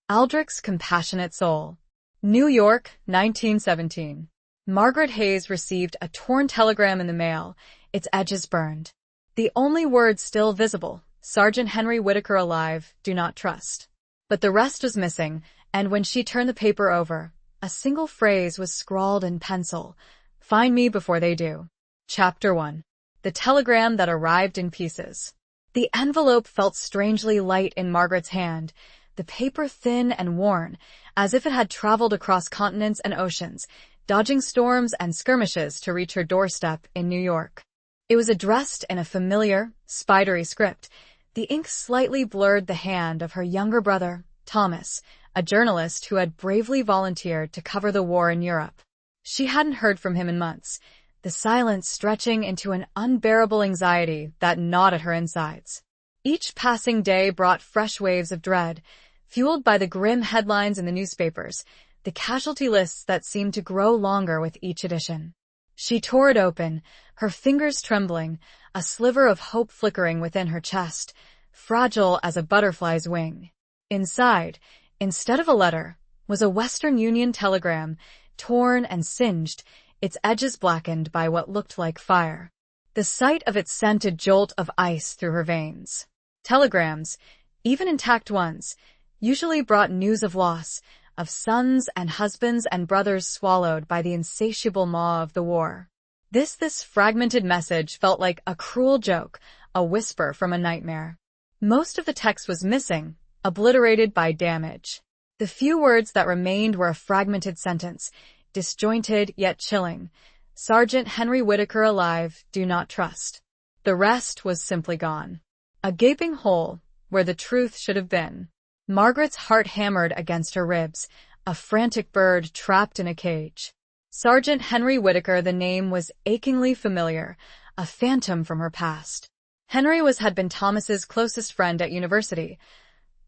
Aldrics Compassionate Soul. New York, 1917. Margaret Hayes received a torn telegram in the mail, its edges burned. The only words still visible, Sergeant Henry Whitaker alive, do not trust. But the rest was missing, and when she turned the paper over, a single phrase was scrawled in pencil. Find me before they do. Chapter 1. The telegram that arrived in pieces. The envelope felt strangely light in Margaret's hand, the paper thin and worn, as if it had traveled across continents and oceans, dodging storms and skirmishes to reach her doorstep in New York. It was addressed in a familiar, spidery script. The ink slightly blurred the hand of her younger brother, Thomas, a journalist who had bravely volunteered to cover the war in Europe. She hadn't heard from him in months, the silence stretching into an unbearable anxiety that gnawed at her insides. Each passing day brought fresh waves of dread, fueled by the grim headlines in the newspapers, the casualty lists that seemed to grow longer with each edition. She tore it open, her fingers trembling, a sliver of hope flickering within her chest, fragile as a butterfly's wing. Inside, instead of a letter, was a Western Union telegram, torn and singed, its edges blackened by what looked like fire. The sight of it sent a jolt of ice through her veins. Telegrams, even intact ones, usually brought news of loss, of sons and husbands and brothers swallowed by the insatiable maw of the war. This fragmented message felt like a cruel joke, a whisper from a nightmare. Most of the text was missing, obliterated by damage. The few words that remained were a fragmented sentence, disjointed yet chilling. Sergeant Henry Whitaker alive, do not trust. The rest was simply gone. A gaping hole where the truth should have been. Margaret's heart hammered against her ribs, a frantic bird trapped in a cage. Sergeant Henry Whitaker, the name was achingly familiar, a phantom from her past. Henry had been Thomas's closest friend at university,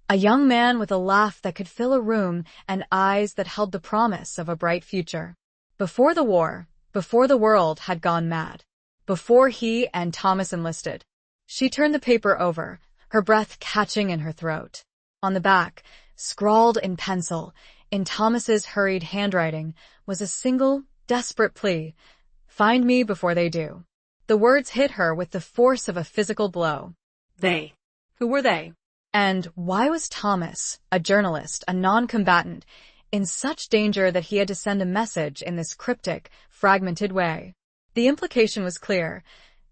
a young man with a laugh that could fill a room and eyes that held the promise of a bright future. Before the war, before the world had gone mad, before he and Thomas enlisted. She turned the paper over, her breath catching in her throat. On the back, scrawled in pencil, in Thomas's hurried handwriting, was a single, desperate plea. Find me before they do. The words hit her with the force of a physical blow. They. Who were they? And why was Thomas, a journalist, a non-combatant, in such danger that he had to send a message in this cryptic, fragmented way? The implication was clear.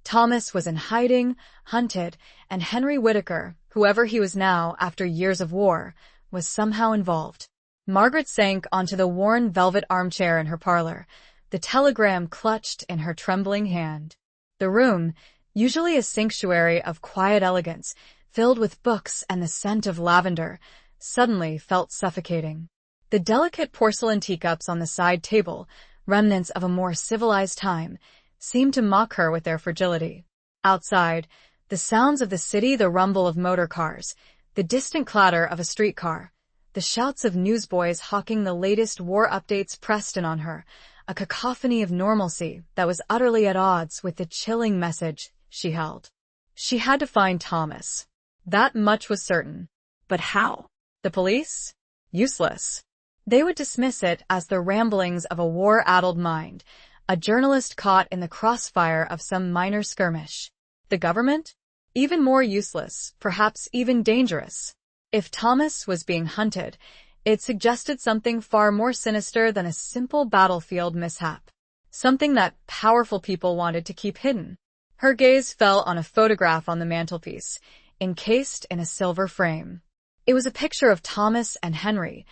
Thomas was in hiding, hunted, and Henry Whitaker, whoever he was now after years of war, was somehow involved. Margaret sank onto the worn velvet armchair in her parlor, the telegram clutched in her trembling hand. The room, usually a sanctuary of quiet elegance, filled with books and the scent of lavender, suddenly felt suffocating. The delicate porcelain teacups on the side table, remnants of a more civilized time, seemed to mock her with their fragility. Outside, the sounds of the city, the rumble of motor cars, the distant clatter of a streetcar, the shouts of newsboys hawking the latest war updates pressed in on her, a cacophony of normalcy that was utterly at odds with the chilling message she held. She had to find Thomas. That much was certain. But how? The police? Useless. They would dismiss it as the ramblings of a war-addled mind, a journalist caught in the crossfire of some minor skirmish. The government? Even more useless, perhaps even dangerous. If Thomas was being hunted, it suggested something far more sinister than a simple battlefield mishap. Something that powerful people wanted to keep hidden. Her gaze fell on a photograph on the mantelpiece, encased in a silver frame. It was a picture of Thomas and Henry,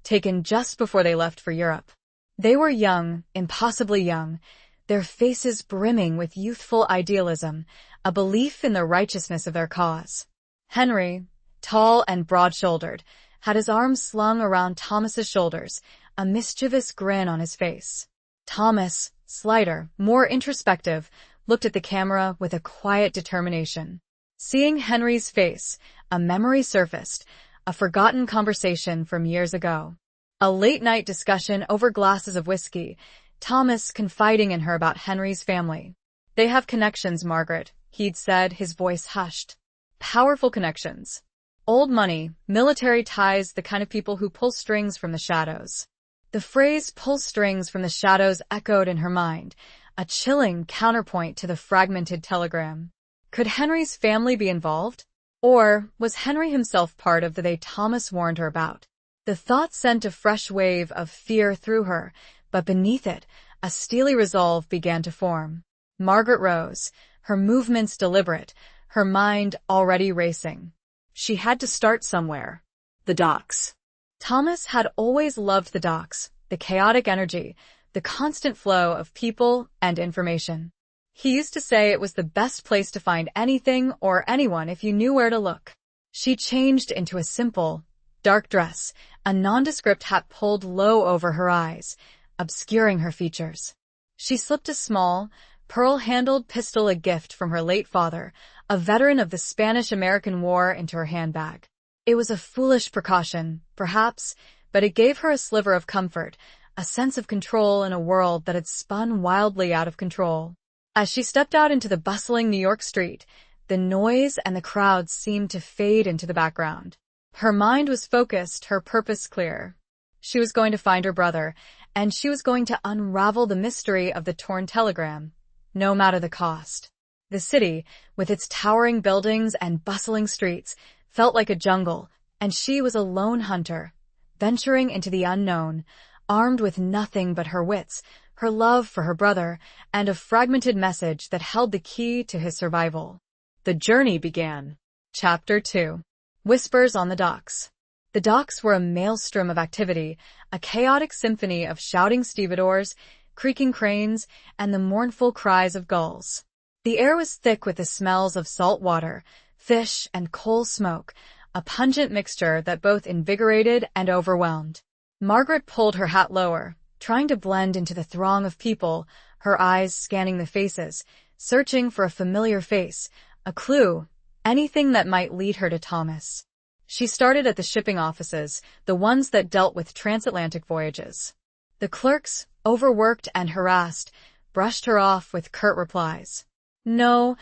taken just before they left for Europe. They were young, impossibly young, their faces brimming with youthful idealism, a belief in the righteousness of their cause. Henry, tall and broad-shouldered, had his arms slung around Thomas's shoulders, a mischievous grin on his face. Thomas, slighter, more introspective, looked at the camera with a quiet determination. Seeing Henry's face, a memory surfaced, a forgotten conversation from years ago. A late-night discussion over glasses of whiskey, Thomas confiding in her about Henry's family. They have connections, Margaret, he'd said, his voice hushed. Powerful connections. Old money, military ties, the kind of people who pull strings from the shadows. The phrase pull strings from the shadows echoed in her mind, a chilling counterpoint to the fragmented telegram. Could Henry's family be involved? Or was Henry himself part of the they Thomas warned her about? The thought sent a fresh wave of fear through her, but beneath it, a steely resolve began to form. Margaret rose, her movements deliberate, her mind already racing. She had to start somewhere. The docks. Thomas had always loved the docks, the chaotic energy, the constant flow of people and information. He used to say it was the best place to find anything or anyone if you knew where to look. She changed into a simple, dark dress, a nondescript hat pulled low over her eyes, obscuring her features. She slipped a small, pearl-handled pistol, a gift from her late father, a veteran of the Spanish-American War, into her handbag. It was a foolish precaution, perhaps, but it gave her a sliver of comfort, a sense of control in a world that had spun wildly out of control. As she stepped out into the bustling New York street, the noise and the crowds seemed to fade into the background. Her mind was focused, her purpose clear. She was going to find her brother, and she was going to unravel the mystery of the torn telegram, no matter the cost. The city, with its towering buildings and bustling streets, felt like a jungle, and she was a lone hunter, venturing into the unknown, armed with nothing but her wits, her love for her brother, and a fragmented message that held the key to his survival. The journey began. Chapter 2. Whispers on the Docks. The docks were a maelstrom of activity, a chaotic symphony of shouting stevedores, creaking cranes, and the mournful cries of gulls. The air was thick with the smells of salt water, fish, and coal smoke, a pungent mixture that both invigorated and overwhelmed. Margaret pulled her hat lower, trying to blend into the throng of people, her eyes scanning the faces, searching for a familiar face, a clue, anything that might lead her to Thomas. She started at the shipping offices, the ones that dealt with transatlantic voyages. The clerks, overworked and harassed, brushed her off with curt replies. No,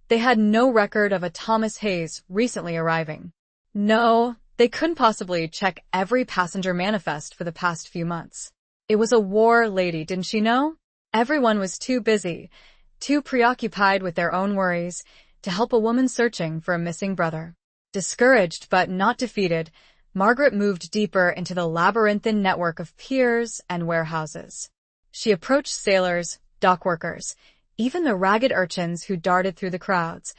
they had no record of a Thomas Hayes recently arriving. No, they couldn't possibly check every passenger manifest for the past few months. It was a war lady, didn't she know? Everyone was too busy, too preoccupied with their own worries, to help a woman searching for a missing brother. Discouraged but not defeated, Margaret moved deeper into the labyrinthine network of piers and warehouses. She approached sailors, dockworkers, even the ragged urchins who darted through the crowds,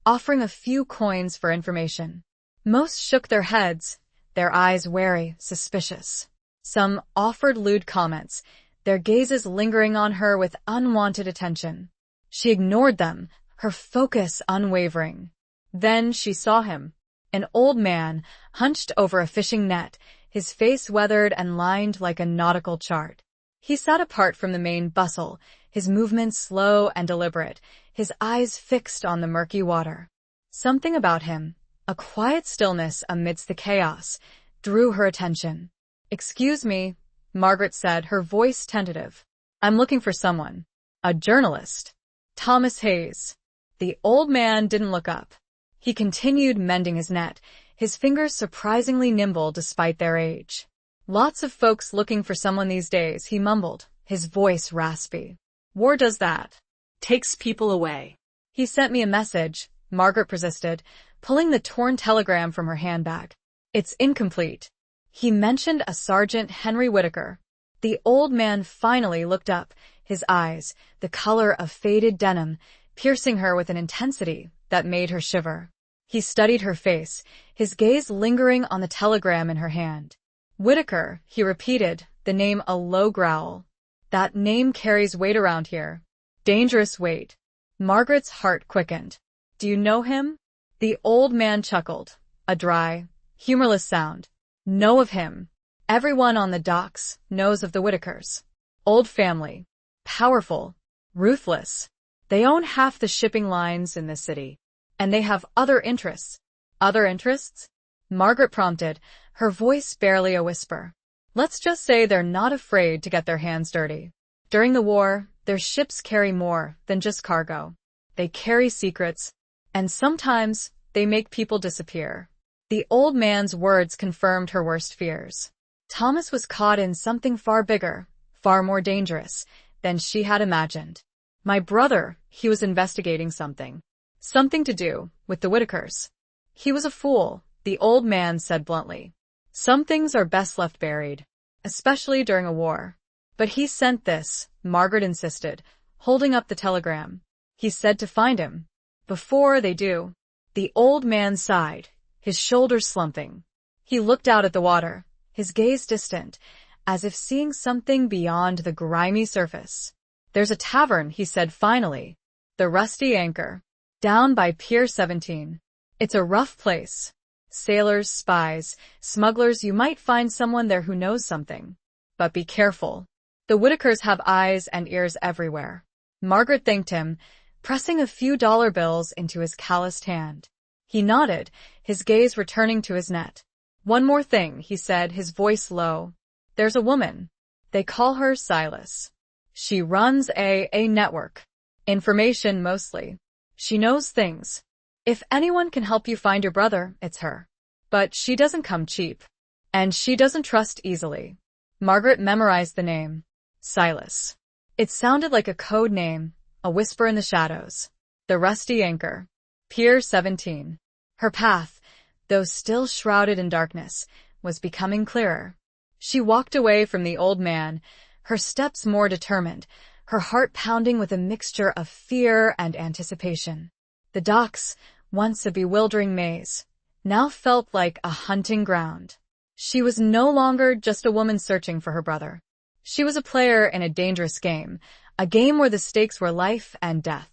offering a few coins for information. Most shook their heads, their eyes wary, suspicious. Some offered lewd comments, their gazes lingering on her with unwanted attention. She ignored them, her focus unwavering. Then she saw him. An old man, hunched over a fishing net, his face weathered and lined like a nautical chart. He sat apart from the main bustle, his movements slow and deliberate, his eyes fixed on the murky water. Something about him, a quiet stillness amidst the chaos, drew her attention. "Excuse me," Margaret said, her voice tentative. "I'm looking for someone. A journalist. Thomas Hayes." The old man didn't look up. He continued mending his net, his fingers surprisingly nimble despite their age. "Lots of folks looking for someone these days," he mumbled, his voice raspy. "War does that. Takes people away." "He sent me a message," Margaret persisted, pulling the torn telegram from her handbag. "It's incomplete. He mentioned a Sergeant Henry Whitaker." The old man finally looked up, his eyes, the color of faded denim, piercing her with an intensity that made her shiver. He studied her face, his gaze lingering on the telegram in her hand. "Whitaker," he repeated, the name a low growl. "That name carries weight around here. Dangerous weight." Margaret's heart quickened. "Do you know him?" The old man chuckled, a dry, humorless sound. "Know of him. Everyone on the docks knows of the Whitakers. Old family. Powerful. Ruthless. They own half the shipping lines in this city. And they have other interests." "Other interests?" Margaret prompted, her voice barely a whisper. "Let's just say they're not afraid to get their hands dirty. During the war, their ships carry more than just cargo. They carry secrets, and sometimes they make people disappear." The old man's words confirmed her worst fears. Thomas was caught in something far bigger, far more dangerous than she had imagined. My brother, he was investigating something. Something to do with the Whitakers. He was a fool, the old man said bluntly. Some things are best left buried, especially during a war. But he sent this, Margaret insisted, holding up the telegram. He said to find him. Before they do. The old man sighed, his shoulders slumping. He looked out at the water, his gaze distant, as if seeing something beyond the grimy surface. There's a tavern, he said finally. The Rusty Anchor. Down by Pier 17. It's a rough place. Sailors, spies, smugglers, you might find someone there who knows something. But be careful. The Whitakers have eyes and ears everywhere. Margaret thanked him, pressing a few dollar bills into his calloused hand. He nodded, his gaze returning to his net. One more thing, he said, his voice low. There's a woman. They call her Silas. She runs a network. Information mostly. She knows things. If anyone can help you find your brother, it's her. But she doesn't come cheap. And she doesn't trust easily. Margaret memorized the name. Silas. It sounded like a code name, a whisper in the shadows. The Rusty Anchor. Pier 17. Her path, though still shrouded in darkness, was becoming clearer. She walked away from the old man, her steps more determined, her heart pounding with a mixture of fear and anticipation. The docks, once a bewildering maze, now felt like a hunting ground. She was no longer just a woman searching for her brother. She was a player in a dangerous game, a game where the stakes were life and death.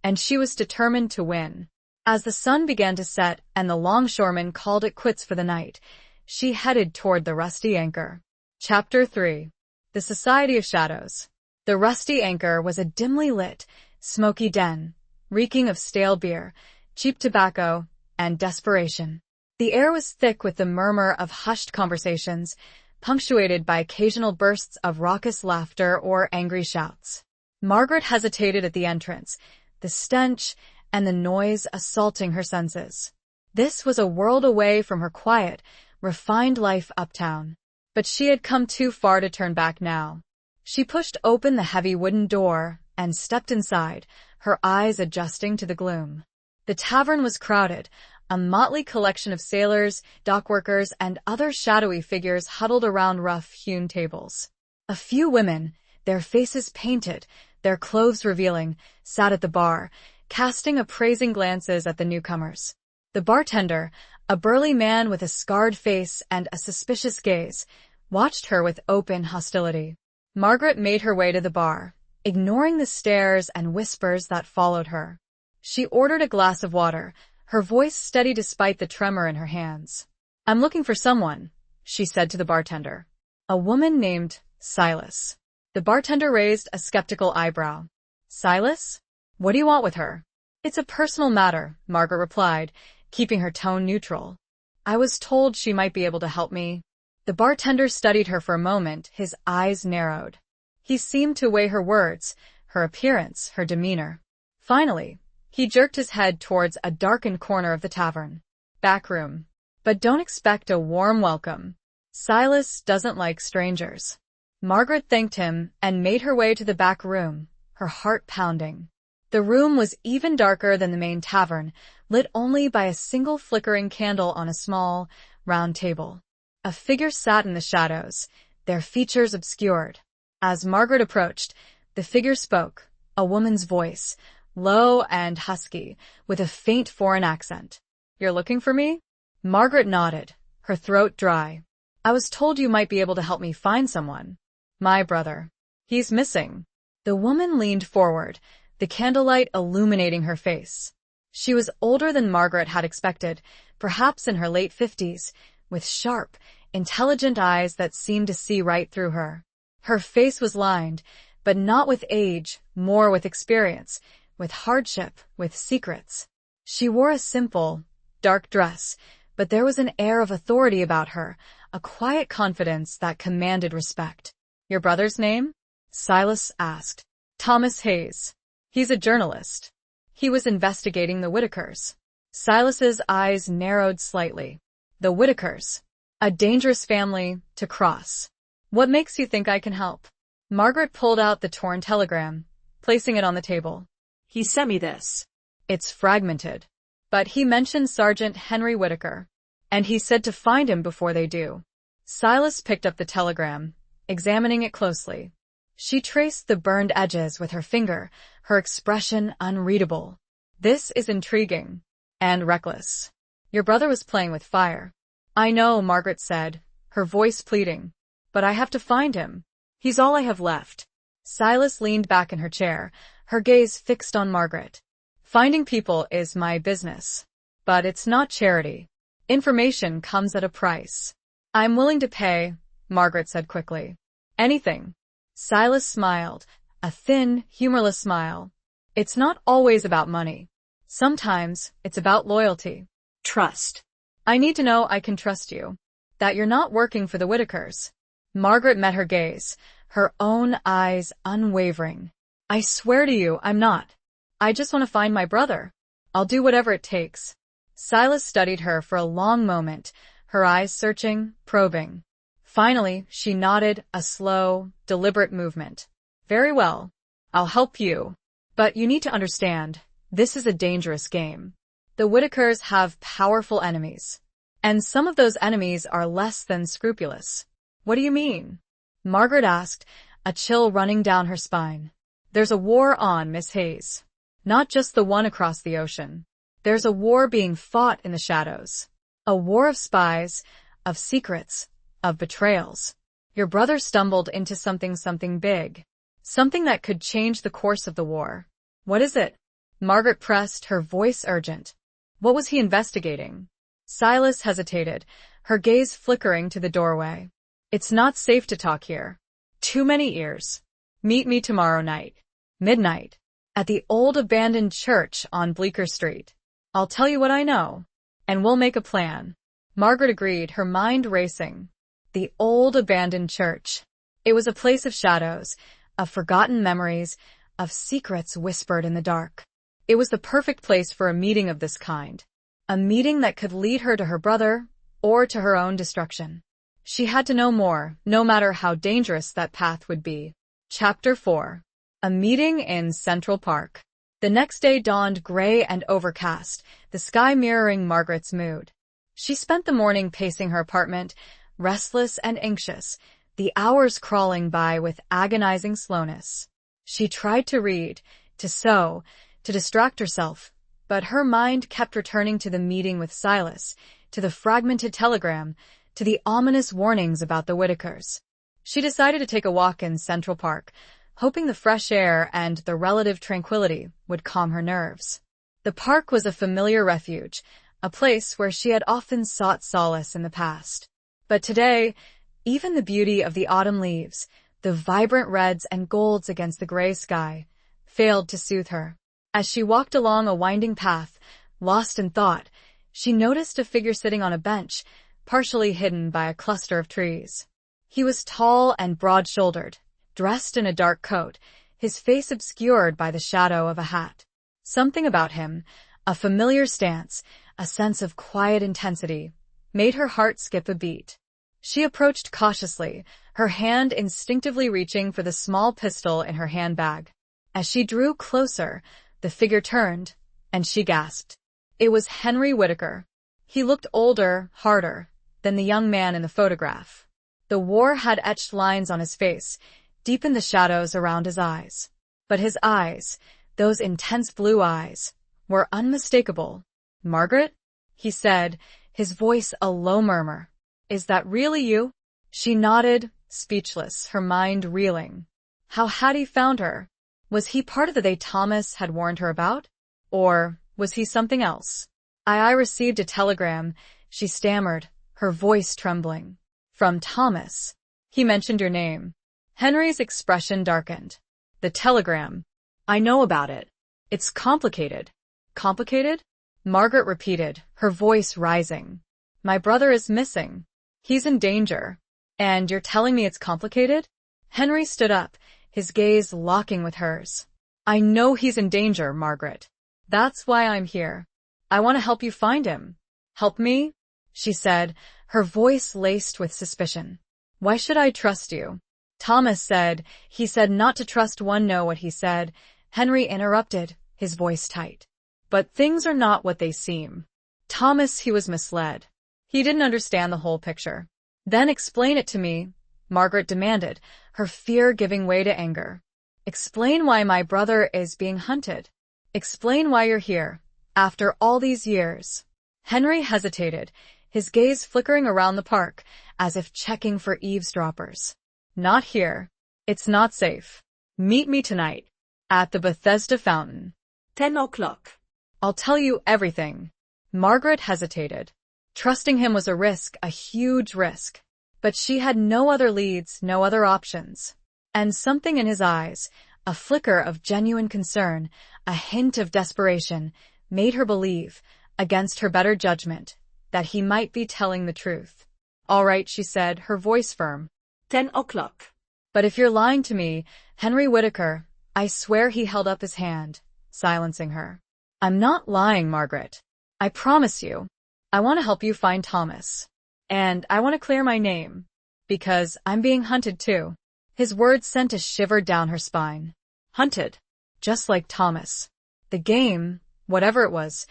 And she was determined to win. As the sun began to set and the longshoremen called it quits for the night, she headed toward the Rusty Anchor. Chapter 3. The Society of Shadows. The Rusty Anchor was a dimly lit, smoky den, reeking of stale beer, cheap tobacco, and desperation. The air was thick with the murmur of hushed conversations, punctuated by occasional bursts of raucous laughter or angry shouts. Margaret hesitated at the entrance, the stench and the noise assaulting her senses. This was a world away from her quiet, refined life uptown. But she had come too far to turn back now. She pushed open the heavy wooden door and stepped inside, her eyes adjusting to the gloom. The tavern was crowded, a motley collection of sailors, dockworkers, and other shadowy figures huddled around rough-hewn tables. A few women, their faces painted, their clothes revealing, sat at the bar, casting appraising glances at the newcomers. The bartender, a burly man with a scarred face and a suspicious gaze, watched her with open hostility. Margaret made her way to the bar, ignoring the stares and whispers that followed her. She ordered a glass of water, her voice steady despite the tremor in her hands. I'm looking for someone, she said to the bartender. A woman named Silas. The bartender raised a skeptical eyebrow. Silas? What do you want with her? It's a personal matter, Margaret replied, keeping her tone neutral. I was told she might be able to help me. The bartender studied her for a moment, his eyes narrowed. He seemed to weigh her words, her appearance, her demeanor. Finally, he jerked his head towards a darkened corner of the tavern. Back room. But don't expect a warm welcome. Silas doesn't like strangers. Margaret thanked him and made her way to the back room, her heart pounding. The room was even darker than the main tavern, lit only by a single flickering candle on a small, round table. A figure sat in the shadows, their features obscured. As Margaret approached, the figure spoke, a woman's voice, low and husky, with a faint foreign accent. You're looking for me? Margaret nodded, her throat dry. I was told you might be able to help me find someone. My brother. He's missing. The woman leaned forward, the candlelight illuminating her face. She was older than Margaret had expected, perhaps in her late 50s, with sharp, intelligent eyes that seemed to see right through her. Her face was lined, but not with age, more with experience, with hardship, with secrets. She wore a simple, dark dress, but there was an air of authority about her, a quiet confidence that commanded respect. Your brother's name? Silas asked. Thomas Hayes. He's a journalist. He was investigating the Whitakers. Silas's eyes narrowed slightly. The Whitakers. A dangerous family to cross. What makes you think I can help? Margaret pulled out the torn telegram, placing it on the table. He sent me this. It's fragmented. But he mentioned Sergeant Henry Whitaker, and he said to find him before they do. Silas picked up the telegram, examining it closely. She traced the burned edges with her finger, her expression unreadable. This is intriguing. And reckless. Your brother was playing with fire. I know, Margaret said, her voice pleading. But I have to find him. He's all I have left. Silas leaned back in her chair, her gaze fixed on Margaret. Finding people is my business. But it's not charity. Information comes at a price. I'm willing to pay, Margaret said quickly. Anything. Silas smiled, a thin, humorless smile. It's not always about money. Sometimes it's about loyalty. Trust. I need to know I can trust you. That you're not working for the Whitakers. Margaret met her gaze, her own eyes unwavering. I swear to you, I'm not. I just want to find my brother. I'll do whatever it takes. Silas studied her for a long moment, her eyes searching, probing. Finally, she nodded, a slow, deliberate movement. Very well. I'll help you. But you need to understand, this is a dangerous game. The Whitakers have powerful enemies. And some of those enemies are less than scrupulous. What do you mean? Margaret asked, a chill running down her spine. There's a war on, Miss Hayes. Not just the one across the ocean. There's a war being fought in the shadows. A war of spies, of secrets, of betrayals. Your brother stumbled into something big. Something that could change the course of the war. What is it? Margaret pressed, her voice urgent. What was he investigating? Silas hesitated, her gaze flickering to the doorway. It's not safe to talk here. Too many ears. Meet me tomorrow night. Midnight. At the old abandoned church on Bleecker Street. I'll tell you what I know. And we'll make a plan. Margaret agreed, her mind racing. The old abandoned church. It was a place of shadows, of forgotten memories, of secrets whispered in the dark. It was the perfect place for a meeting of this kind. A meeting that could lead her to her brother, or to her own destruction. She had to know more, no matter how dangerous that path would be. Chapter 4. A meeting in Central Park. The next day dawned gray and overcast, the sky mirroring Margaret's mood. She spent the morning pacing her apartment, restless and anxious, the hours crawling by with agonizing slowness. She tried to read, to sew, to distract herself, but her mind kept returning to the meeting with Silas, to the fragmented telegram, to the ominous warnings about the Whitakers. She decided to take a walk in Central Park, hoping the fresh air and the relative tranquility would calm her nerves. The park was a familiar refuge, a place where she had often sought solace in the past. But today, even the beauty of the autumn leaves, the vibrant reds and golds against the gray sky, failed to soothe her. As she walked along a winding path, lost in thought, she noticed a figure sitting on a bench, partially hidden by a cluster of trees. He was tall and broad-shouldered, dressed in a dark coat, his face obscured by the shadow of a hat. Something about him, a familiar stance, a sense of quiet intensity, made her heart skip a beat. She approached cautiously, her hand instinctively reaching for the small pistol in her handbag. As she drew closer, the figure turned, and she gasped. It was Henry Whitaker. He looked older, harder, than the young man in the photograph. The war had etched lines on his face, deepened the shadows around his eyes. But his eyes, those intense blue eyes, were unmistakable. Margaret? He said, his voice a low murmur. Is that really you? She nodded, speechless, her mind reeling. How had he found her? Was he part of the they Thomas had warned her about? Or was he something else? I received a telegram, she stammered, her voice trembling. From Thomas. He mentioned your name. Henry's expression darkened. The telegram. I know about it. It's complicated. Complicated? Margaret repeated, her voice rising. My brother is missing. He's in danger. And you're telling me it's complicated? Henry stood up, his gaze locking with hers. I know he's in danger, Margaret. That's why I'm here. I want to help you find him. Help me? she said, her voice laced with suspicion. Why should I trust you? Thomas said. He said not to trust one. Know what he said. Henry interrupted, his voice tight. But things are not what they seem. Thomas, he was misled. He didn't understand the whole picture. Then explain it to me, Margaret demanded, her fear giving way to anger. Explain why my brother is being hunted. Explain why you're here, after all these years. Henry hesitated, his gaze flickering around the park, as if checking for eavesdroppers. Not here. It's not safe. Meet me tonight, at the Bethesda Fountain. 10 o'clock. I'll tell you everything. Margaret hesitated. Trusting him was a risk, a huge risk. But she had no other leads, no other options. And something in his eyes, a flicker of genuine concern, a hint of desperation, made her believe, against her better judgment, that he might be telling the truth. All right, she said, her voice firm. 10 o'clock. But if you're lying to me, Henry Whitaker, I swear. He held up his hand, silencing her. I'm not lying, Margaret. I promise you. I want to help you find Thomas. And I want to clear my name. Because I'm being hunted too. His words sent a shiver down her spine. Hunted. Just like Thomas. The game, whatever it was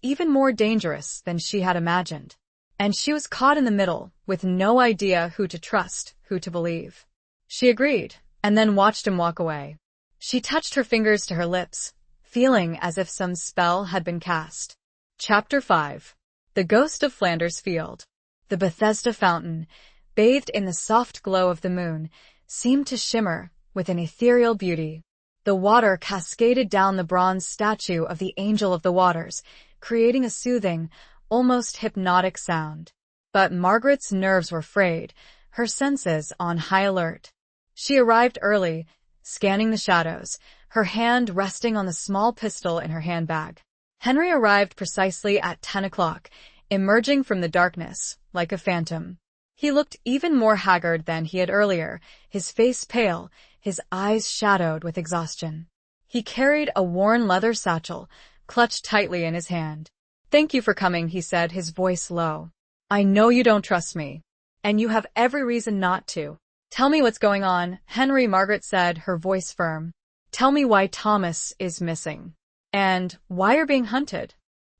even more dangerous than she had imagined. And she was caught in the middle, with no idea who to trust, who to believe. She agreed, and then watched him walk away. She touched her fingers to her lips, feeling as if some spell had been cast. Chapter 5. The Ghost of Flanders Field. The Bethesda Fountain, bathed in the soft glow of the moon, seemed to shimmer with an ethereal beauty. The water cascaded down the bronze statue of the Angel of the Waters, creating a soothing, almost hypnotic sound. But Margaret's nerves were frayed, her senses on high alert. She arrived early, scanning the shadows, her hand resting on the small pistol in her handbag. Henry arrived precisely at 10 o'clock, emerging from the darkness, like a phantom. He looked even more haggard than he had earlier, his face pale, his eyes shadowed with exhaustion. He carried a worn leather satchel, clutched tightly in his hand. Thank you for coming, he said, his voice low. I know you don't trust me. And you have every reason not to. Tell me what's going on, Henry, Margaret said, her voice firm. Tell me why Thomas is missing. And why you're being hunted.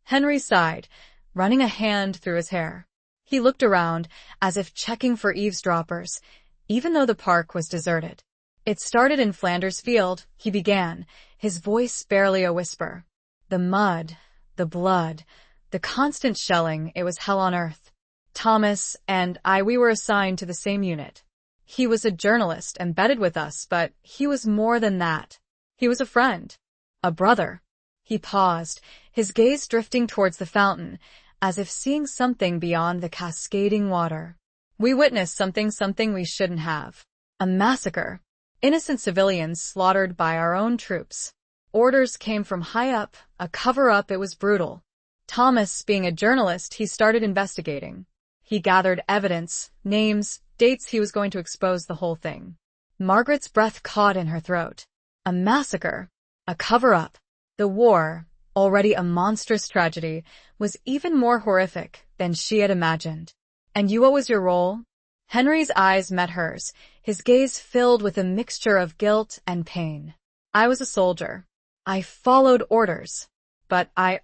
Henry sighed, running a hand through his hair. He looked around, as if checking for eavesdroppers, even though the park was deserted. It started in Flanders Field, he began, his voice barely a whisper. The mud, the blood, the constant shelling, it was hell on earth. Thomas and we were assigned to the same unit. He was a journalist embedded with us, but he was more than that. He was a friend. A brother. He paused, his gaze drifting towards the fountain, as if seeing something beyond the cascading water. We witnessed something we shouldn't have. A massacre. Innocent civilians slaughtered by our own troops. Orders came from high up, a cover-up. It was brutal. Thomas, being a journalist, he started investigating. He gathered evidence, names, dates. He was going to expose the whole thing. Margaret's breath caught in her throat. A massacre. A cover-up. The war, already a monstrous tragedy, was even more horrific than she had imagined. And you, what was your role? Henry's eyes met hers, his gaze filled with a mixture of guilt and pain. I was a soldier. I followed orders. But I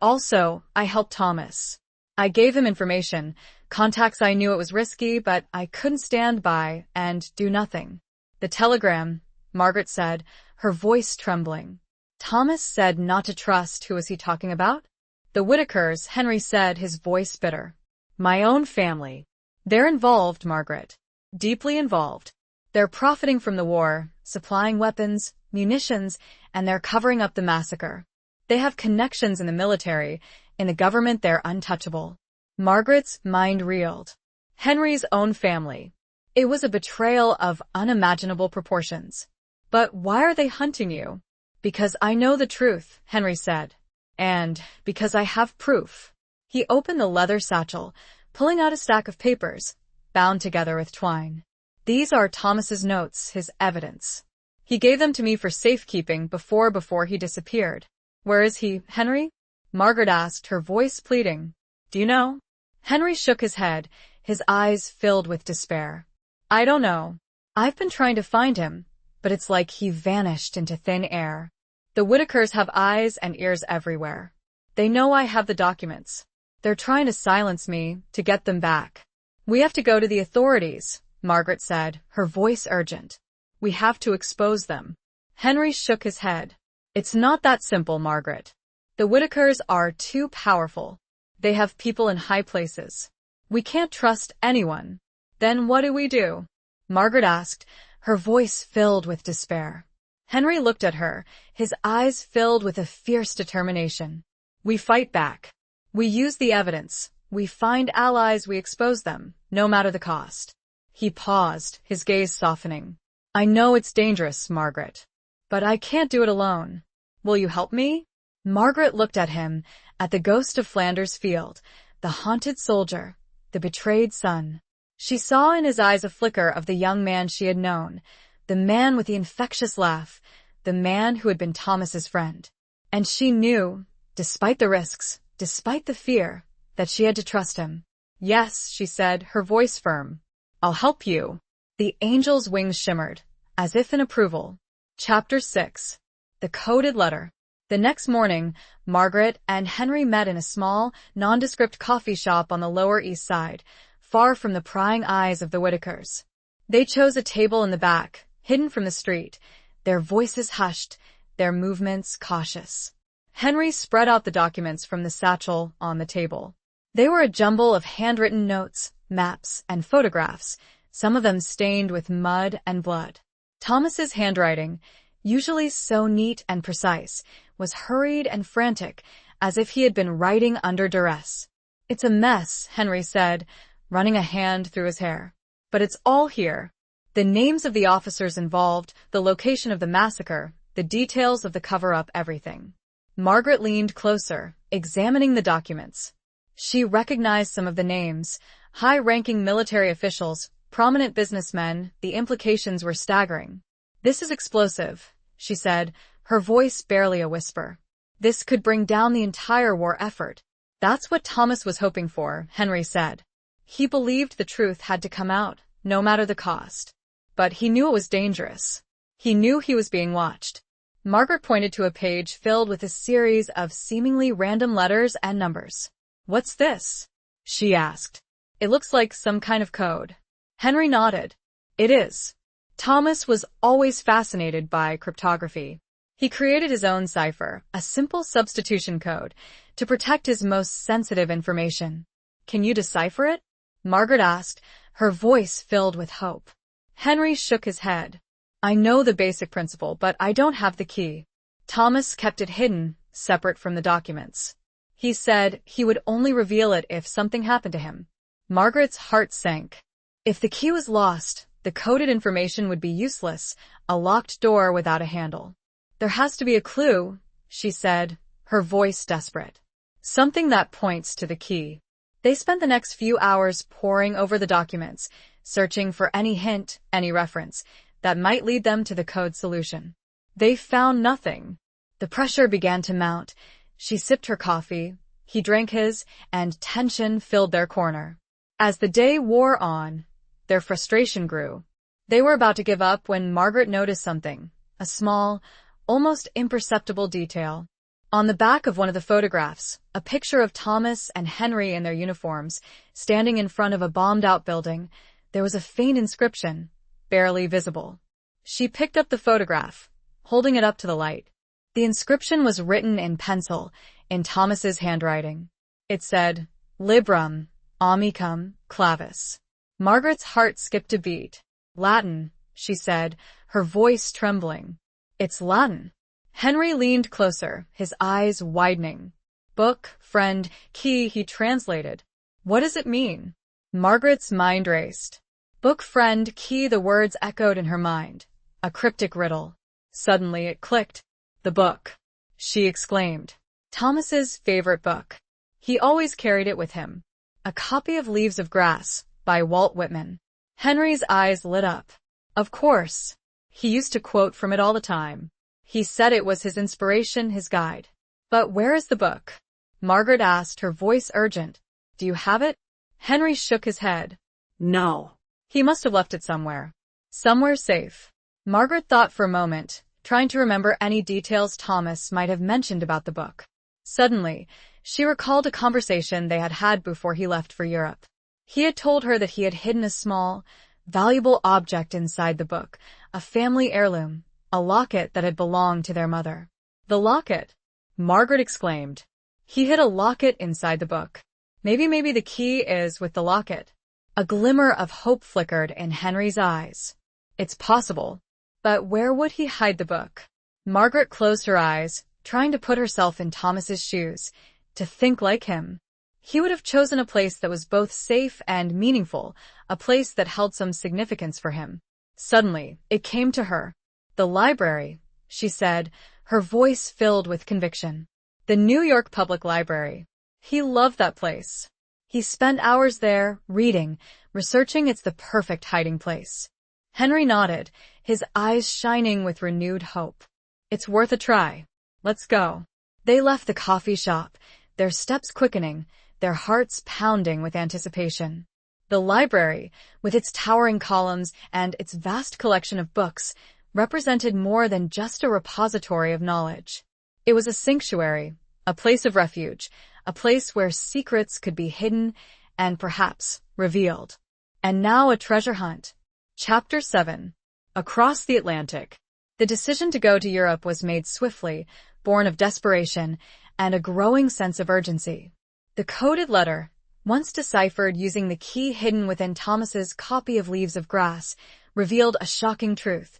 helped Thomas. I gave him information, contacts. I knew it was risky, but I couldn't stand by and do nothing. The telegram, Margaret said, her voice trembling. Thomas said not to trust. Who was he talking about? The Whitakers, Henry said, his voice bitter. My own family. They're involved, Margaret. Deeply involved. They're profiting from the war, supplying weapons, munitions, and they're covering up the massacre. They have connections in the military, in the government. They're untouchable. Margaret's mind reeled. Henry's own family. It was a betrayal of unimaginable proportions. But why are they hunting you? Because I know the truth, Henry said. And because I have proof. He opened the leather satchel, pulling out a stack of papers, bound together with twine. These are Thomas's notes, his evidence. He gave them to me for safekeeping before he disappeared. Where is he, Henry? Margaret asked, her voice pleading. Do you know? Henry shook his head, his eyes filled with despair. I don't know. I've been trying to find him, but it's like he vanished into thin air. The Whitakers have eyes and ears everywhere. They know I have the documents. They're trying to silence me to get them back. We have to go to the authorities, Margaret said, her voice urgent. We have to expose them. Henry shook his head. It's not that simple, Margaret. The Whitakers are too powerful. They have people in high places. We can't trust anyone. Then what do we do? Margaret asked, her voice filled with despair. Henry looked at her, his eyes filled with a fierce determination. We fight back. We use the evidence. We find allies, we expose them, no matter the cost. He paused, his gaze softening. I know it's dangerous, Margaret. But I can't do it alone. Will you help me? Margaret looked at him, at the ghost of Flanders Field, the haunted soldier, the betrayed son. She saw in his eyes a flicker of the young man she had known, the man with the infectious laugh, the man who had been Thomas's friend. And she knew, despite the risks, despite the fear, that she had to trust him. Yes, she said, her voice firm. I'll help you. The angel's wings shimmered, as if in approval. Chapter 6. The Coded Letter. The next morning, Margaret and Henry met in a small, nondescript coffee shop on the Lower East Side, far from the prying eyes of the Whitakers. They chose a table in the back, hidden from the street, their voices hushed, their movements cautious. Henry spread out the documents from the satchel on the table. They were a jumble of handwritten notes, maps, and photographs, some of them stained with mud and blood. Thomas's handwriting, usually so neat and precise, was hurried and frantic, as if he had been writing under duress. It's a mess, Henry said, running a hand through his hair. But it's all here. The names of the officers involved, the location of the massacre, the details of the cover-up, everything. Margaret leaned closer, examining the documents. She recognized some of the names, high-ranking military officials, prominent businessmen. The implications were staggering. This is explosive, she said, her voice barely a whisper. This could bring down the entire war effort. That's what Thomas was hoping for, Henry said. He believed the truth had to come out, no matter the cost. But he knew it was dangerous. He knew he was being watched. Margaret pointed to a page filled with a series of seemingly random letters and numbers. What's this? She asked. It looks like some kind of code. Henry nodded. It is. Thomas was always fascinated by cryptography. He created his own cipher, a simple substitution code, to protect his most sensitive information. Can you decipher it? Margaret asked, her voice filled with hope. Henry shook his head. I know the basic principle, but I don't have the key. Thomas kept it hidden, separate from the documents. He said he would only reveal it if something happened to him. Margaret's heart sank. If the key was lost, the coded information would be useless, a locked door without a handle. There has to be a clue, she said, her voice desperate. Something that points to the key. They spent the next few hours poring over the documents, searching for any hint, any reference, that might lead them to the code solution. They found nothing. The pressure began to mount. She sipped her coffee, he drank his, and tension filled their corner. As the day wore on, their frustration grew. They were about to give up when Margaret noticed something, a small, almost imperceptible detail. On the back of one of the photographs, a picture of Thomas and Henry in their uniforms, standing in front of a bombed-out building, there was a faint inscription, barely visible. She picked up the photograph, holding it up to the light. The inscription was written in pencil, in Thomas's handwriting. It said, Librum, amicum, clavis. Margaret's heart skipped a beat. Latin, she said, her voice trembling. It's Latin. Henry leaned closer, his eyes widening. Book, friend, key, he translated. What does it mean? Margaret's mind raced. Book, friend, key, the words echoed in her mind. A cryptic riddle. Suddenly it clicked. The book, she exclaimed. Thomas's favorite book. He always carried it with him. A copy of Leaves of Grass, by Walt Whitman. Henry's eyes lit up. Of course. He used to quote from it all the time. He said it was his inspiration, his guide. But where is the book? Margaret asked, her voice urgent. Do you have it? Henry shook his head. No. He must have left it somewhere. Somewhere safe. Margaret thought for a moment, trying to remember any details Thomas might have mentioned about the book. Suddenly, she recalled a conversation they had had before he left for Europe. He had told her that he had hidden a small, valuable object inside the book, a family heirloom, a locket that had belonged to their mother. The locket! Margaret exclaimed. He hid a locket inside the book. Maybe the key is with the locket. A glimmer of hope flickered in Henry's eyes. It's possible. But where would he hide the book? Margaret closed her eyes, trying to put herself in Thomas's shoes, to think like him. He would have chosen a place that was both safe and meaningful, a place that held some significance for him. Suddenly, it came to her. The library, she said, her voice filled with conviction. The New York Public Library. He loved that place. He spent hours there, reading, researching. It's the perfect hiding place. Henry nodded, his eyes shining with renewed hope. It's worth a try. Let's go. They left the coffee shop, their steps quickening, their hearts pounding with anticipation. The library, with its towering columns and its vast collection of books, represented more than just a repository of knowledge. It was a sanctuary, a place of refuge, a place where secrets could be hidden and perhaps revealed. And now a treasure hunt. Chapter 7. Across the Atlantic. The decision to go to Europe was made swiftly, born of desperation and a growing sense of urgency. The coded letter, once deciphered using the key hidden within Thomas's copy of Leaves of Grass, revealed a shocking truth.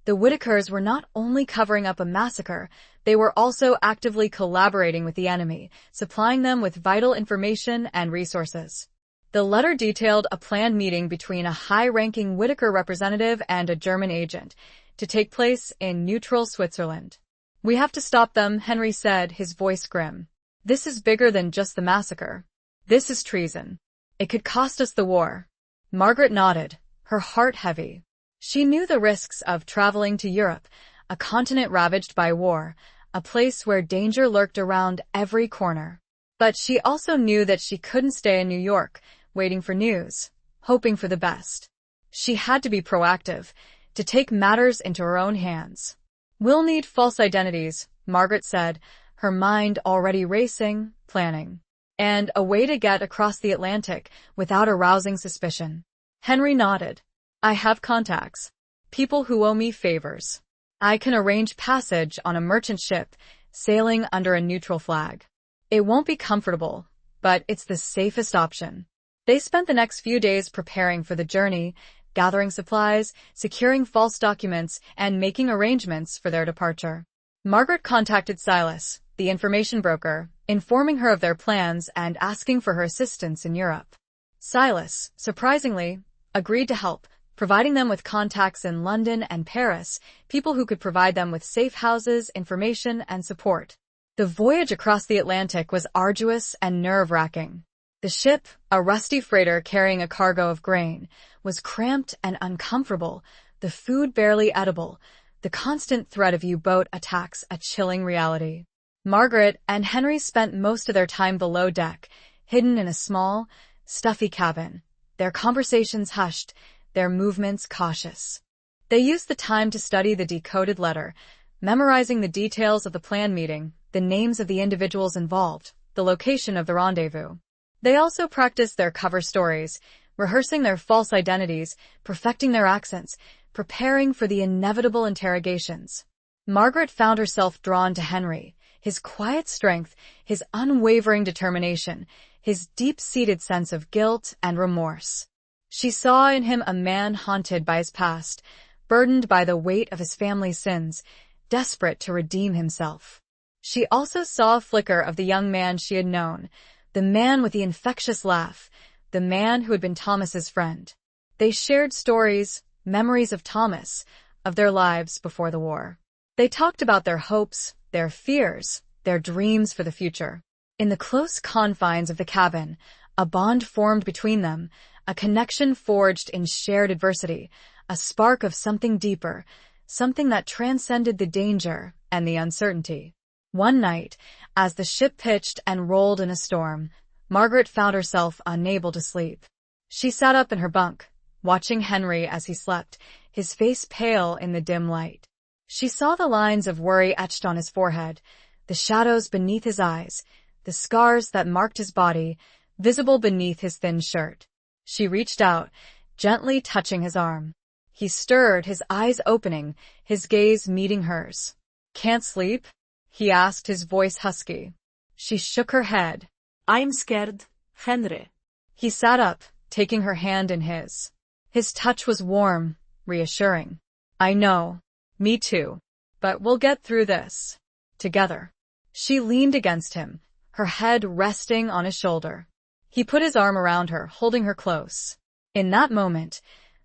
The Whitakers were not only covering up a massacre, they were also actively collaborating with the enemy, supplying them with vital information and resources. The letter detailed a planned meeting between a high-ranking Whitaker representative and a German agent to take place in neutral Switzerland. We have to stop them, Henry said, his voice grim. This is bigger than just the massacre. This is treason. It could cost us the war. Margaret nodded, her heart heavy. She knew the risks of traveling to Europe, a continent ravaged by war, a place where danger lurked around every corner. But she also knew that she couldn't stay in New York, waiting for news, hoping for the best. She had to be proactive, to take matters into her own hands. We'll need false identities, Margaret said, her mind already racing, planning. And a way to get across the Atlantic without arousing suspicion. Henry nodded. I have contacts. People who owe me favors. I can arrange passage on a merchant ship, sailing under a neutral flag. It won't be comfortable, but it's the safest option. They spent the next few days preparing for the journey, gathering supplies, securing false documents, and making arrangements for their departure. Margaret contacted Silas, the information broker, informing her of their plans and asking for her assistance in Europe. Silas, surprisingly, agreed to help, providing them with contacts in London and Paris, people who could provide them with safe houses, information, and support. The voyage across the Atlantic was arduous and nerve-wracking. The ship, a rusty freighter carrying a cargo of grain, was cramped and uncomfortable, the food barely edible, the constant threat of U-boat attacks a chilling reality. Margaret and Henry spent most of their time below deck, hidden in a small, stuffy cabin, their conversations hushed, their movements cautious. They used the time to study the decoded letter, memorizing the details of the planned meeting, the names of the individuals involved, the location of the rendezvous. They also practiced their cover stories, rehearsing their false identities, perfecting their accents, preparing for the inevitable interrogations. Margaret found herself drawn to Henry, his quiet strength, his unwavering determination, his deep-seated sense of guilt and remorse. She saw in him a man haunted by his past, burdened by the weight of his family's sins, desperate to redeem himself. She also saw a flicker of the young man she had known, the man with the infectious laugh, the man who had been Thomas's friend. They shared stories, memories of Thomas, of their lives before the war. They talked about their hopes, their fears, their dreams for the future. In the close confines of the cabin, a bond formed between them, a connection forged in shared adversity, a spark of something deeper, something that transcended the danger and the uncertainty. One night, as the ship pitched and rolled in a storm, Margaret found herself unable to sleep. She sat up in her bunk, watching Henry as he slept, his face pale in the dim light. She saw the lines of worry etched on his forehead, the shadows beneath his eyes, the scars that marked his body, visible beneath his thin shirt. She reached out, gently touching his arm. He stirred, his eyes opening, his gaze meeting hers. "Can't sleep?" he asked, his voice husky. She shook her head. I'm scared, Henry. He sat up, taking her hand in his. His touch was warm, reassuring. "I know. Me too. But we'll get through this. Together." She leaned against him, her head resting on his shoulder. He put his arm around her, holding her close. In that moment,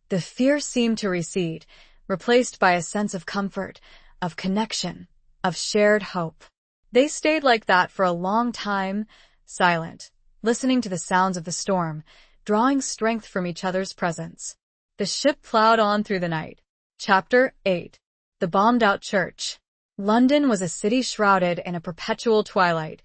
the fear seemed to recede, replaced by a sense of comfort, of connection, of shared hope. They stayed like that for a long time, silent, listening to the sounds of the storm, drawing strength from each other's presence. The ship plowed on through the night. Chapter 8. The Bombed-Out Church. London was a city shrouded in a perpetual twilight,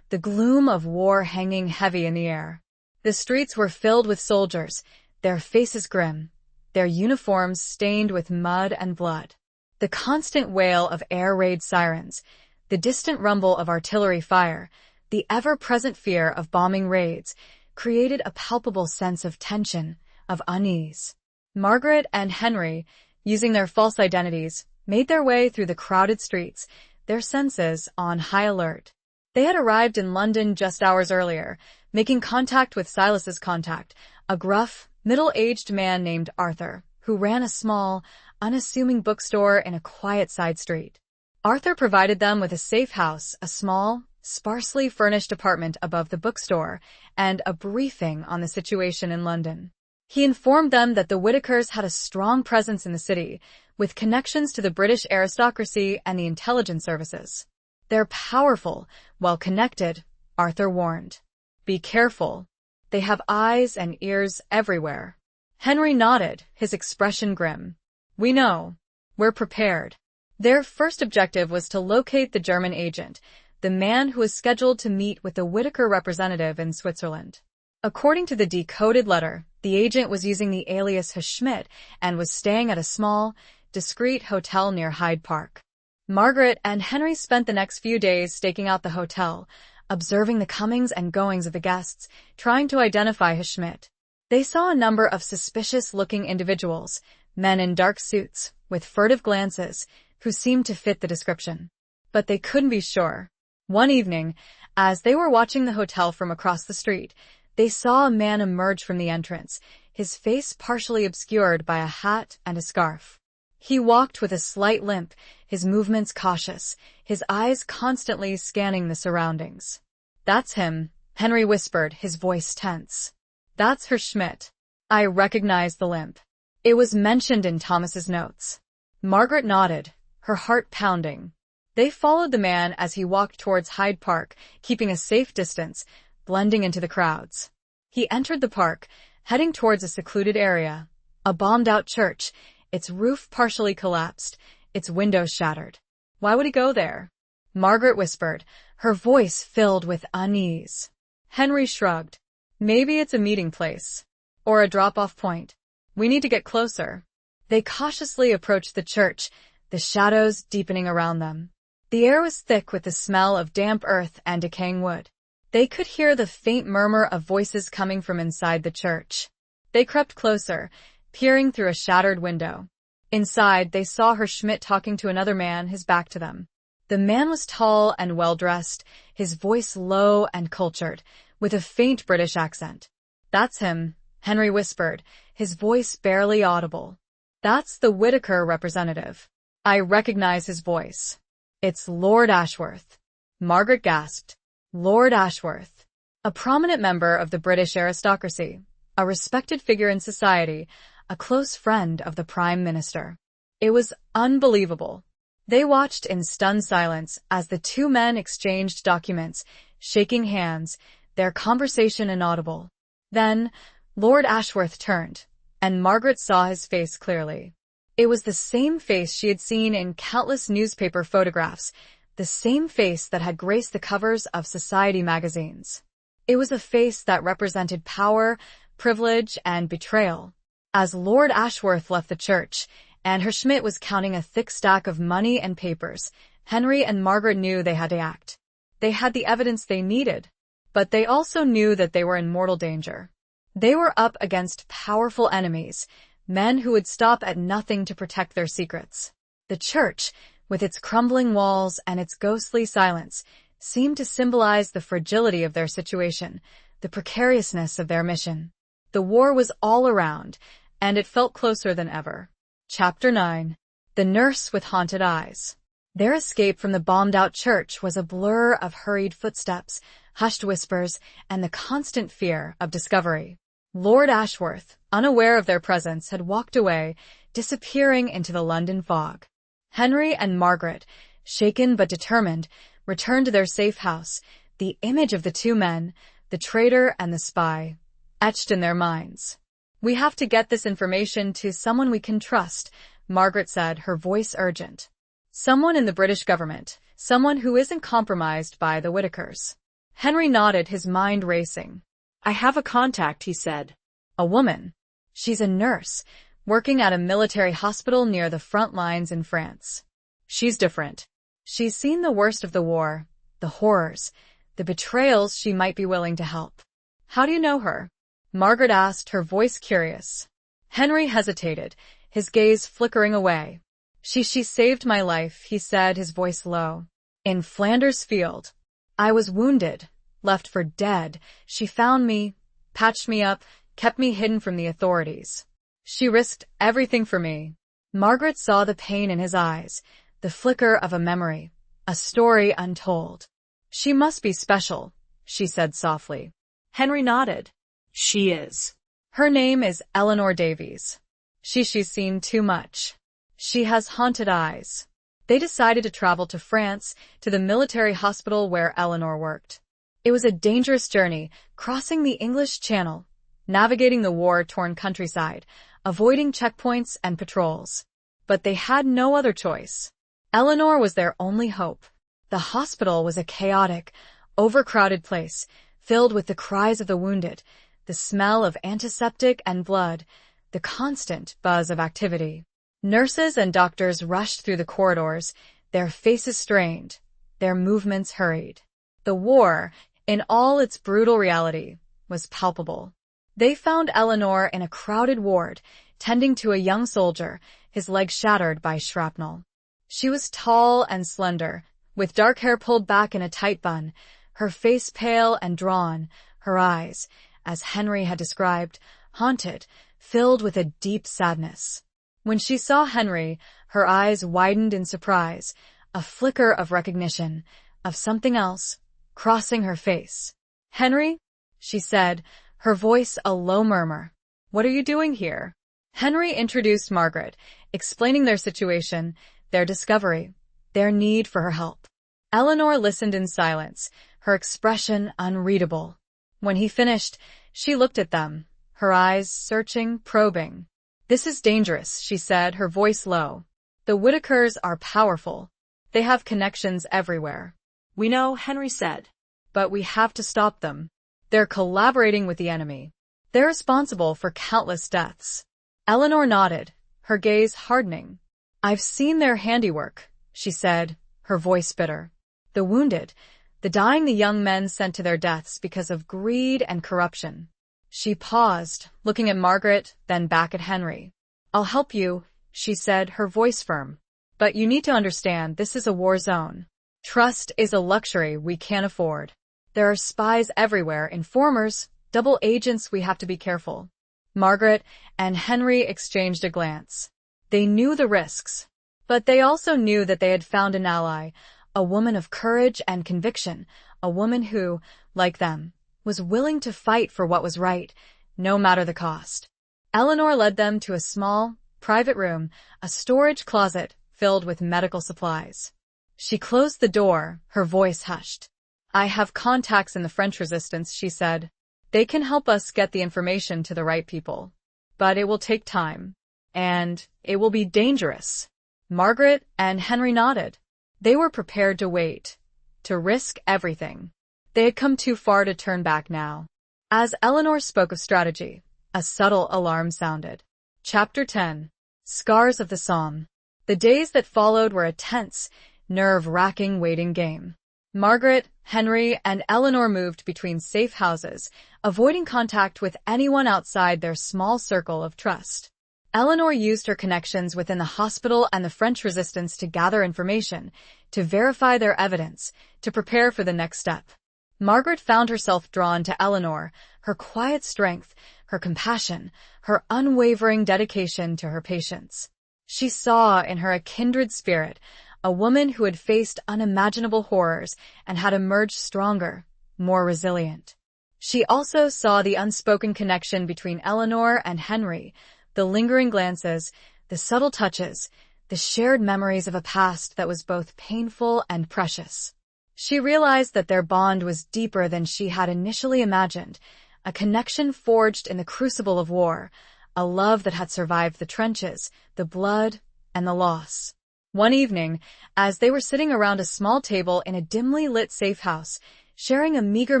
the gloom of war hanging heavy in the air. The streets were filled with soldiers, their faces grim, their uniforms stained with mud and blood. The constant wail of air raid sirens, the distant rumble of artillery fire, the ever-present fear of bombing raids, created a palpable sense of tension, of unease. Margaret and Henry, using their false identities, made their way through the crowded streets, their senses on high alert. They had arrived in London just hours earlier, making contact with Silas's contact, a gruff, middle-aged man named Arthur, who ran a small, unassuming bookstore in a quiet side street. Arthur provided them with a safe house, a small, sparsely furnished apartment above the bookstore, and a briefing on the situation in London. He informed them that the Whitakers had a strong presence in the city, with connections to the British aristocracy and the intelligence services. "They're powerful, well-connected," Arthur warned. "Be careful. They have eyes and ears everywhere." Henry nodded, his expression grim. "We know. We're prepared." Their first objective was to locate the German agent, the man who was scheduled to meet with the Whitaker representative in Switzerland. According to the decoded letter, the agent was using the alias Schmidt and was staying at a small, discreet hotel near Hyde Park. Margaret and Henry spent the next few days staking out the hotel, observing the comings and goings of the guests, trying to identify Schmidt. They saw a number of suspicious-looking individuals, men in dark suits, with furtive glances, who seemed to fit the description. But they couldn't be sure. One evening, as they were watching the hotel from across the street, they saw a man emerge from the entrance, his face partially obscured by a hat and a scarf. He walked with a slight limp, his movements cautious, his eyes constantly scanning the surroundings. "That's him," Henry whispered, his voice tense. "That's Herr Schmidt. I recognize the limp. It was mentioned in Thomas's notes." Margaret nodded, her heart pounding. They followed the man as he walked towards Hyde Park, keeping a safe distance, blending into the crowds. He entered the park, heading towards a secluded area, a bombed-out church, its roof partially collapsed, its windows shattered. Why would he go there? Margaret whispered, her voice filled with unease. Henry shrugged. Maybe it's a meeting place. Or a drop-off point. We need to get closer. They cautiously approached the church, the shadows deepening around them. The air was thick with the smell of damp earth and decaying wood. They could hear the faint murmur of voices coming from inside the church. They crept closer, peering through a shattered window. Inside, they saw Herr Schmidt talking to another man, his back to them. The man was tall and well-dressed, his voice low and cultured, with a faint British accent. "That's him," Henry whispered, his voice barely audible. "That's the Whitaker representative. I recognize his voice. It's Lord Ashworth." Margaret gasped. Lord Ashworth. A prominent member of the British aristocracy, a respected figure in society, a close friend of the Prime Minister. It was unbelievable. They watched in stunned silence as the two men exchanged documents, shaking hands, their conversation inaudible. Then, Lord Ashworth turned, and Margaret saw his face clearly. It was the same face she had seen in countless newspaper photographs, the same face that had graced the covers of society magazines. It was a face that represented power, privilege, and betrayal. As Lord Ashworth left the church, and Herr Schmidt was counting a thick stack of money and papers, Henry and Margaret knew they had to act. They had the evidence they needed, but they also knew that they were in mortal danger. They were up against powerful enemies, men who would stop at nothing to protect their secrets. The church, with its crumbling walls and its ghostly silence, seemed to symbolize the fragility of their situation, the precariousness of their mission. The war was all around, and it felt closer than ever. Chapter 9. The Nurse with Haunted Eyes. Their escape from the bombed-out church was a blur of hurried footsteps, hushed whispers, and the constant fear of discovery. Lord Ashworth, unaware of their presence, had walked away, disappearing into the London fog. Henry and Margaret, shaken but determined, returned to their safe house, the image of the two men, the traitor and the spy, etched in their minds. "We have to get this information to someone we can trust," Margaret said, her voice urgent. "Someone in the British government, someone who isn't compromised by the Whitakers." Henry nodded, his mind racing. "I have a contact," he said. "A woman. She's a nurse, working at a military hospital near the front lines in France. She's different. She's seen the worst of the war, the horrors, the betrayals. She might be willing to help." "How do you know her?" Margaret asked, her voice curious. Henry hesitated, his gaze flickering away. She saved my life," he said, his voice low. "In Flanders Field. I was wounded, left for dead. She found me, patched me up, kept me hidden from the authorities. She risked everything for me." Margaret saw the pain in his eyes, the flicker of a memory, a story untold. "She must be special," she said softly. Henry nodded. "She is." "Her name is Eleanor Davies. She's seen too much. She has haunted eyes." They decided to travel to France, to the military hospital where Eleanor worked. It was a dangerous journey, crossing the English Channel, navigating the war-torn countryside, avoiding checkpoints and patrols. But they had no other choice. Eleanor was their only hope. The hospital was a chaotic, overcrowded place, filled with the cries of the wounded, the smell of antiseptic and blood, the constant buzz of activity. Nurses and doctors rushed through the corridors, their faces strained, their movements hurried. The war, in all its brutal reality, was palpable. They found Eleanor in a crowded ward, tending to a young soldier, his leg shattered by shrapnel. She was tall and slender, with dark hair pulled back in a tight bun, her face pale and drawn, her eyes, as Henry had described, haunted, filled with a deep sadness. When she saw Henry, her eyes widened in surprise, a flicker of recognition, of something else, crossing her face. "Henry?" she said, her voice a low murmur. "What are you doing here?" Henry introduced Margaret, explaining their situation, their discovery, their need for her help. Eleanor listened in silence, her expression unreadable. When he finished, she looked at them, her eyes searching, probing. "This is dangerous," she said, her voice low. "The Whitakers are powerful. They have connections everywhere." "We know," Henry said. "But we have to stop them. They're collaborating with the enemy. They're responsible for countless deaths." Eleanor nodded, her gaze hardening. "I've seen their handiwork," she said, her voice bitter. "The wounded, the dying, the young men sent to their deaths because of greed and corruption." She paused, looking at Margaret, then back at Henry. "I'll help you," she said, her voice firm. "But you need to understand this is a war zone. Trust is a luxury we can't afford. There are spies everywhere, informers, double agents. We have to be careful." Margaret and Henry exchanged a glance. They knew the risks, but they also knew that they had found an ally, a woman of courage and conviction, a woman who, like them, was willing to fight for what was right, no matter the cost. Eleanor led them to a small, private room, a storage closet filled with medical supplies. She closed the door, her voice hushed. "I have contacts in the French resistance," she said. "They can help us get the information to the right people. But it will take time. And it will be dangerous." Margaret and Henry nodded. They were prepared to wait, to risk everything. They had come too far to turn back now. As Eleanor spoke of strategy, a subtle alarm sounded. Chapter 10. Scars of the Somme. The days that followed were a tense, nerve-wracking waiting game. Margaret, Henry, and Eleanor moved between safe houses, avoiding contact with anyone outside their small circle of trust. Eleanor used her connections within the hospital and the French resistance to gather information, to verify their evidence, to prepare for the next step. Margaret found herself drawn to Eleanor, her quiet strength, her compassion, her unwavering dedication to her patients. She saw in her a kindred spirit, a woman who had faced unimaginable horrors and had emerged stronger, more resilient. She also saw the unspoken connection between Eleanor and Henry, the lingering glances, the subtle touches, the shared memories of a past that was both painful and precious. She realized that their bond was deeper than she had initially imagined, a connection forged in the crucible of war, a love that had survived the trenches, the blood, and the loss. One evening, as they were sitting around a small table in a dimly lit safe house, sharing a meager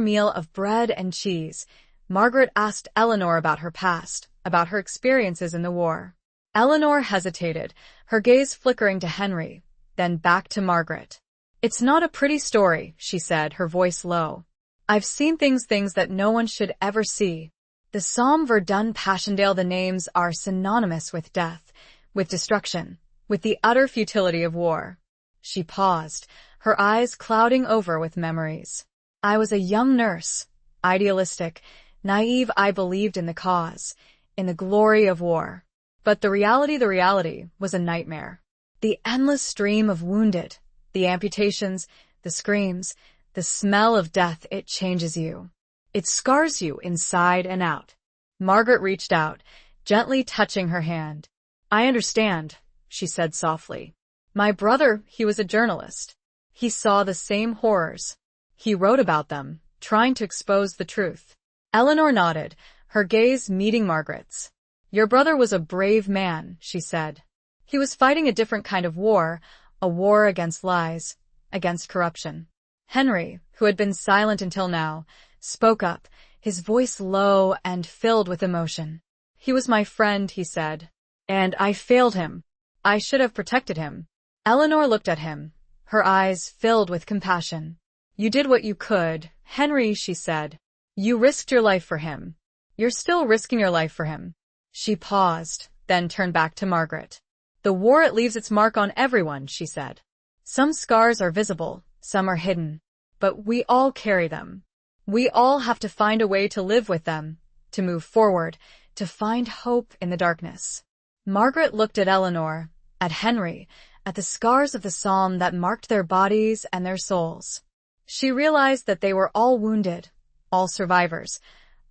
meal of bread and cheese, Margaret asked Eleanor about her past, about her experiences in the war. Eleanor hesitated, her gaze flickering to Henry, then back to Margaret. "It's not a pretty story," she said, her voice low. "I've seen things that no one should ever see. The Somme, Verdun, Passchendaele, the names are synonymous with death, with destruction, with the utter futility of war." She paused, her eyes clouding over with memories. "I was a young nurse, idealistic, naive. I believed in the cause, in the glory of war. But the reality was a nightmare. The endless stream of wounded, the amputations, the screams, the smell of death, it changes you. It scars you inside and out." Margaret reached out, gently touching her hand. "I understand," she said softly. "My brother, he was a journalist. He saw the same horrors. He wrote about them, trying to expose the truth." Eleanor nodded, her gaze meeting Margaret's. "Your brother was a brave man," she said. "He was fighting a different kind of war, a war against lies, against corruption." Henry, who had been silent until now, spoke up, his voice low and filled with emotion. "He was my friend," he said. "And I failed him. I should have protected him." Eleanor looked at him, her eyes filled with compassion. "You did what you could, Henry," she said. "You risked your life for him. You're still risking your life for him." She paused, then turned back to Margaret. "The war, it leaves its mark on everyone," she said. "Some scars are visible, some are hidden. But we all carry them. We all have to find a way to live with them, to move forward, to find hope in the darkness." Margaret looked at Eleanor, at Henry, at the scars of the Somme that marked their bodies and their souls. She realized that they were all wounded, all survivors,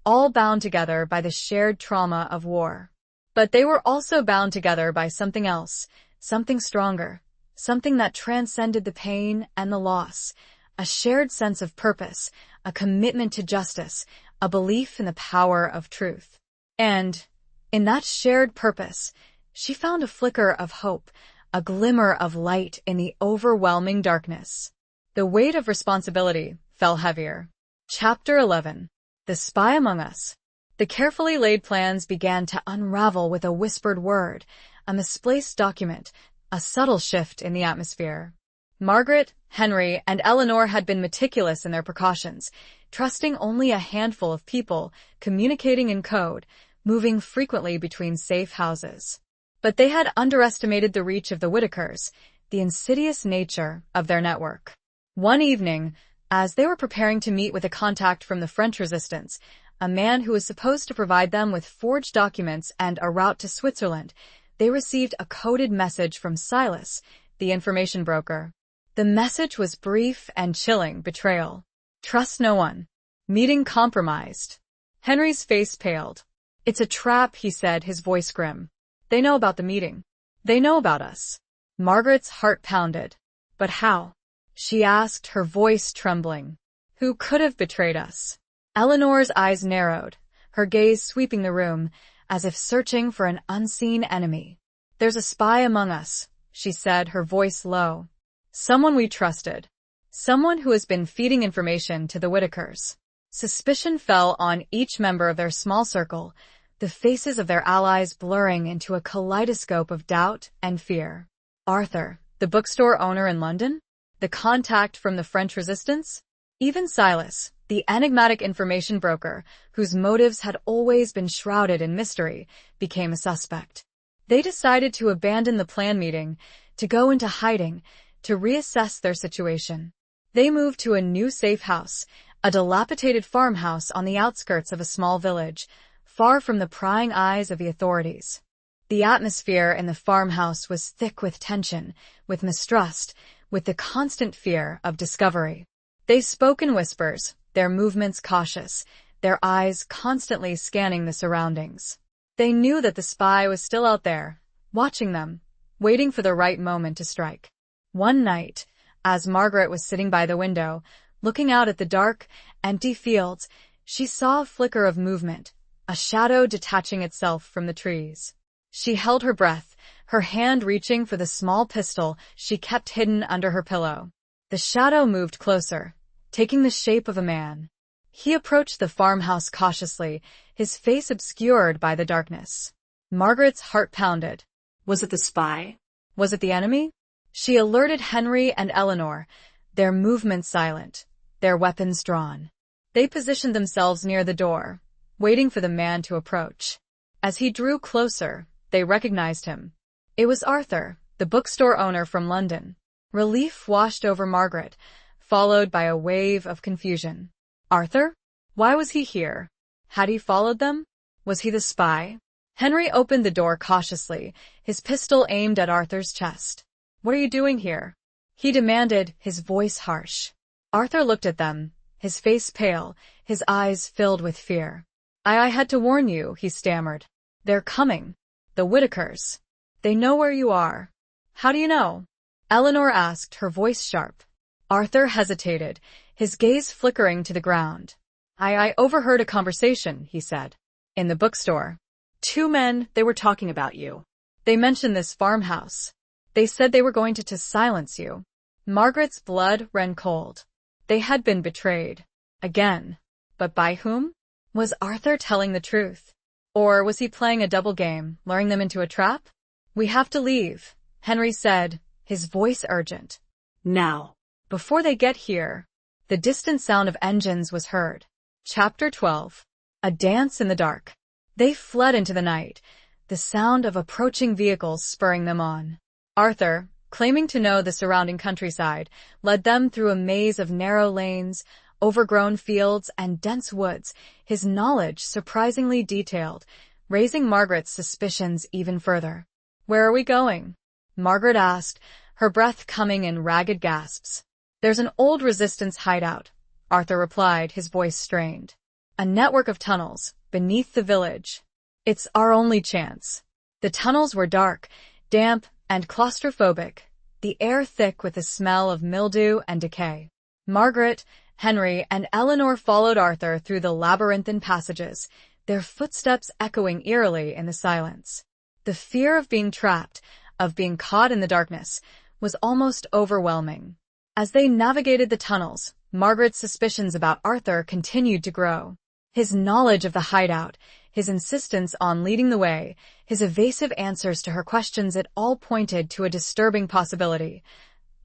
all bound together by the shared trauma of war. But they were also bound together by something else, something stronger, something that transcended the pain and the loss, a shared sense of purpose, a commitment to justice, a belief in the power of truth. And, in that shared purpose, she found a flicker of hope, a glimmer of light in the overwhelming darkness. The weight of responsibility fell heavier. Chapter 11. The Spy Among Us. The carefully laid plans began to unravel with a whispered word, a misplaced document, a subtle shift in the atmosphere. Margaret, Henry, and Eleanor had been meticulous in their precautions, trusting only a handful of people, communicating in code, moving frequently between safe houses. But they had underestimated the reach of the Whitakers, the insidious nature of their network. One evening, as they were preparing to meet with a contact from the French resistance, a man who was supposed to provide them with forged documents and a route to Switzerland, they received a coded message from Silas, the information broker. The message was brief and chilling: betrayal. Trust no one. Meeting compromised. Henry's face paled. "It's a trap," he said, his voice grim. "They know about the meeting. They know about us." Margaret's heart pounded. "But how?" she asked, her voice trembling. "Who could have betrayed us?" Eleanor's eyes narrowed, her gaze sweeping the room, as if searching for an unseen enemy. "There's a spy among us," she said, her voice low. "Someone we trusted. Someone who has been feeding information to the Whitakers. Suspicion fell on each member of their small circle, the faces of their allies blurring into a kaleidoscope of doubt and fear. Arthur, the bookstore owner in London? The contact from the French resistance? Even Silas, the enigmatic information broker, whose motives had always been shrouded in mystery, became a suspect. They decided to abandon the plan meeting, to go into hiding, to reassess their situation. They moved to a new safe house, a dilapidated farmhouse on the outskirts of a small village, far from the prying eyes of the authorities. The atmosphere in the farmhouse was thick with tension, with mistrust, with the constant fear of discovery. They spoke in whispers, their movements cautious, their eyes constantly scanning the surroundings. They knew that the spy was still out there, watching them, waiting for the right moment to strike. One night, as Margaret was sitting by the window, looking out at the dark, empty fields, she saw a flicker of movement, a shadow detaching itself from the trees. She held her breath, her hand reaching for the small pistol she kept hidden under her pillow. The shadow moved closer, taking the shape of a man. He approached the farmhouse cautiously, his face obscured by the darkness. Margaret's heart pounded. Was it the spy? Was it the enemy? She alerted Henry and Eleanor, their movements silent, their weapons drawn. They positioned themselves near the door, waiting for the man to approach. As he drew closer, they recognized him. It was Arthur, the bookstore owner from London. Relief washed over Margaret, followed by a wave of confusion. Arthur? Why was he here? Had he followed them? Was he the spy? Henry opened the door cautiously, his pistol aimed at Arthur's chest. What are you doing here? He demanded, his voice harsh. Arthur looked at them, his face pale, his eyes filled with fear. I had to warn you, he stammered. They're coming. The Whitakers. They know where you are. How do you know? Eleanor asked, her voice sharp. Arthur hesitated, his gaze flickering to the ground. I overheard a conversation, he said. In the bookstore. Two men, they were talking about you. They mentioned this farmhouse. They said they were going to silence you. Margaret's blood ran cold. They had been betrayed. Again. But by whom? Was Arthur telling the truth? Or was he playing a double game, luring them into a trap? We have to leave, Henry said, his voice urgent. Now. Before they get here. The distant sound of engines was heard. Chapter 12. A dance in the dark. They fled into the night, the sound of approaching vehicles spurring them on. Arthur, claiming to know the surrounding countryside, led them through a maze of narrow lanes, overgrown fields, and dense woods, his knowledge surprisingly detailed, raising Margaret's suspicions even further. Where are we going? Margaret asked, her breath coming in ragged gasps. There's an old resistance hideout, Arthur replied, his voice strained. A network of tunnels, beneath the village. It's our only chance. The tunnels were dark, damp, and claustrophobic, the air thick with the smell of mildew and decay. Margaret, Henry, and Eleanor followed Arthur through the labyrinthine passages, their footsteps echoing eerily in the silence. The fear of being trapped, of being caught in the darkness, was almost overwhelming. As they navigated the tunnels, Margaret's suspicions about Arthur continued to grow. His knowledge of the hideout, his insistence on leading the way, his evasive answers to her questions, it all pointed to a disturbing possibility.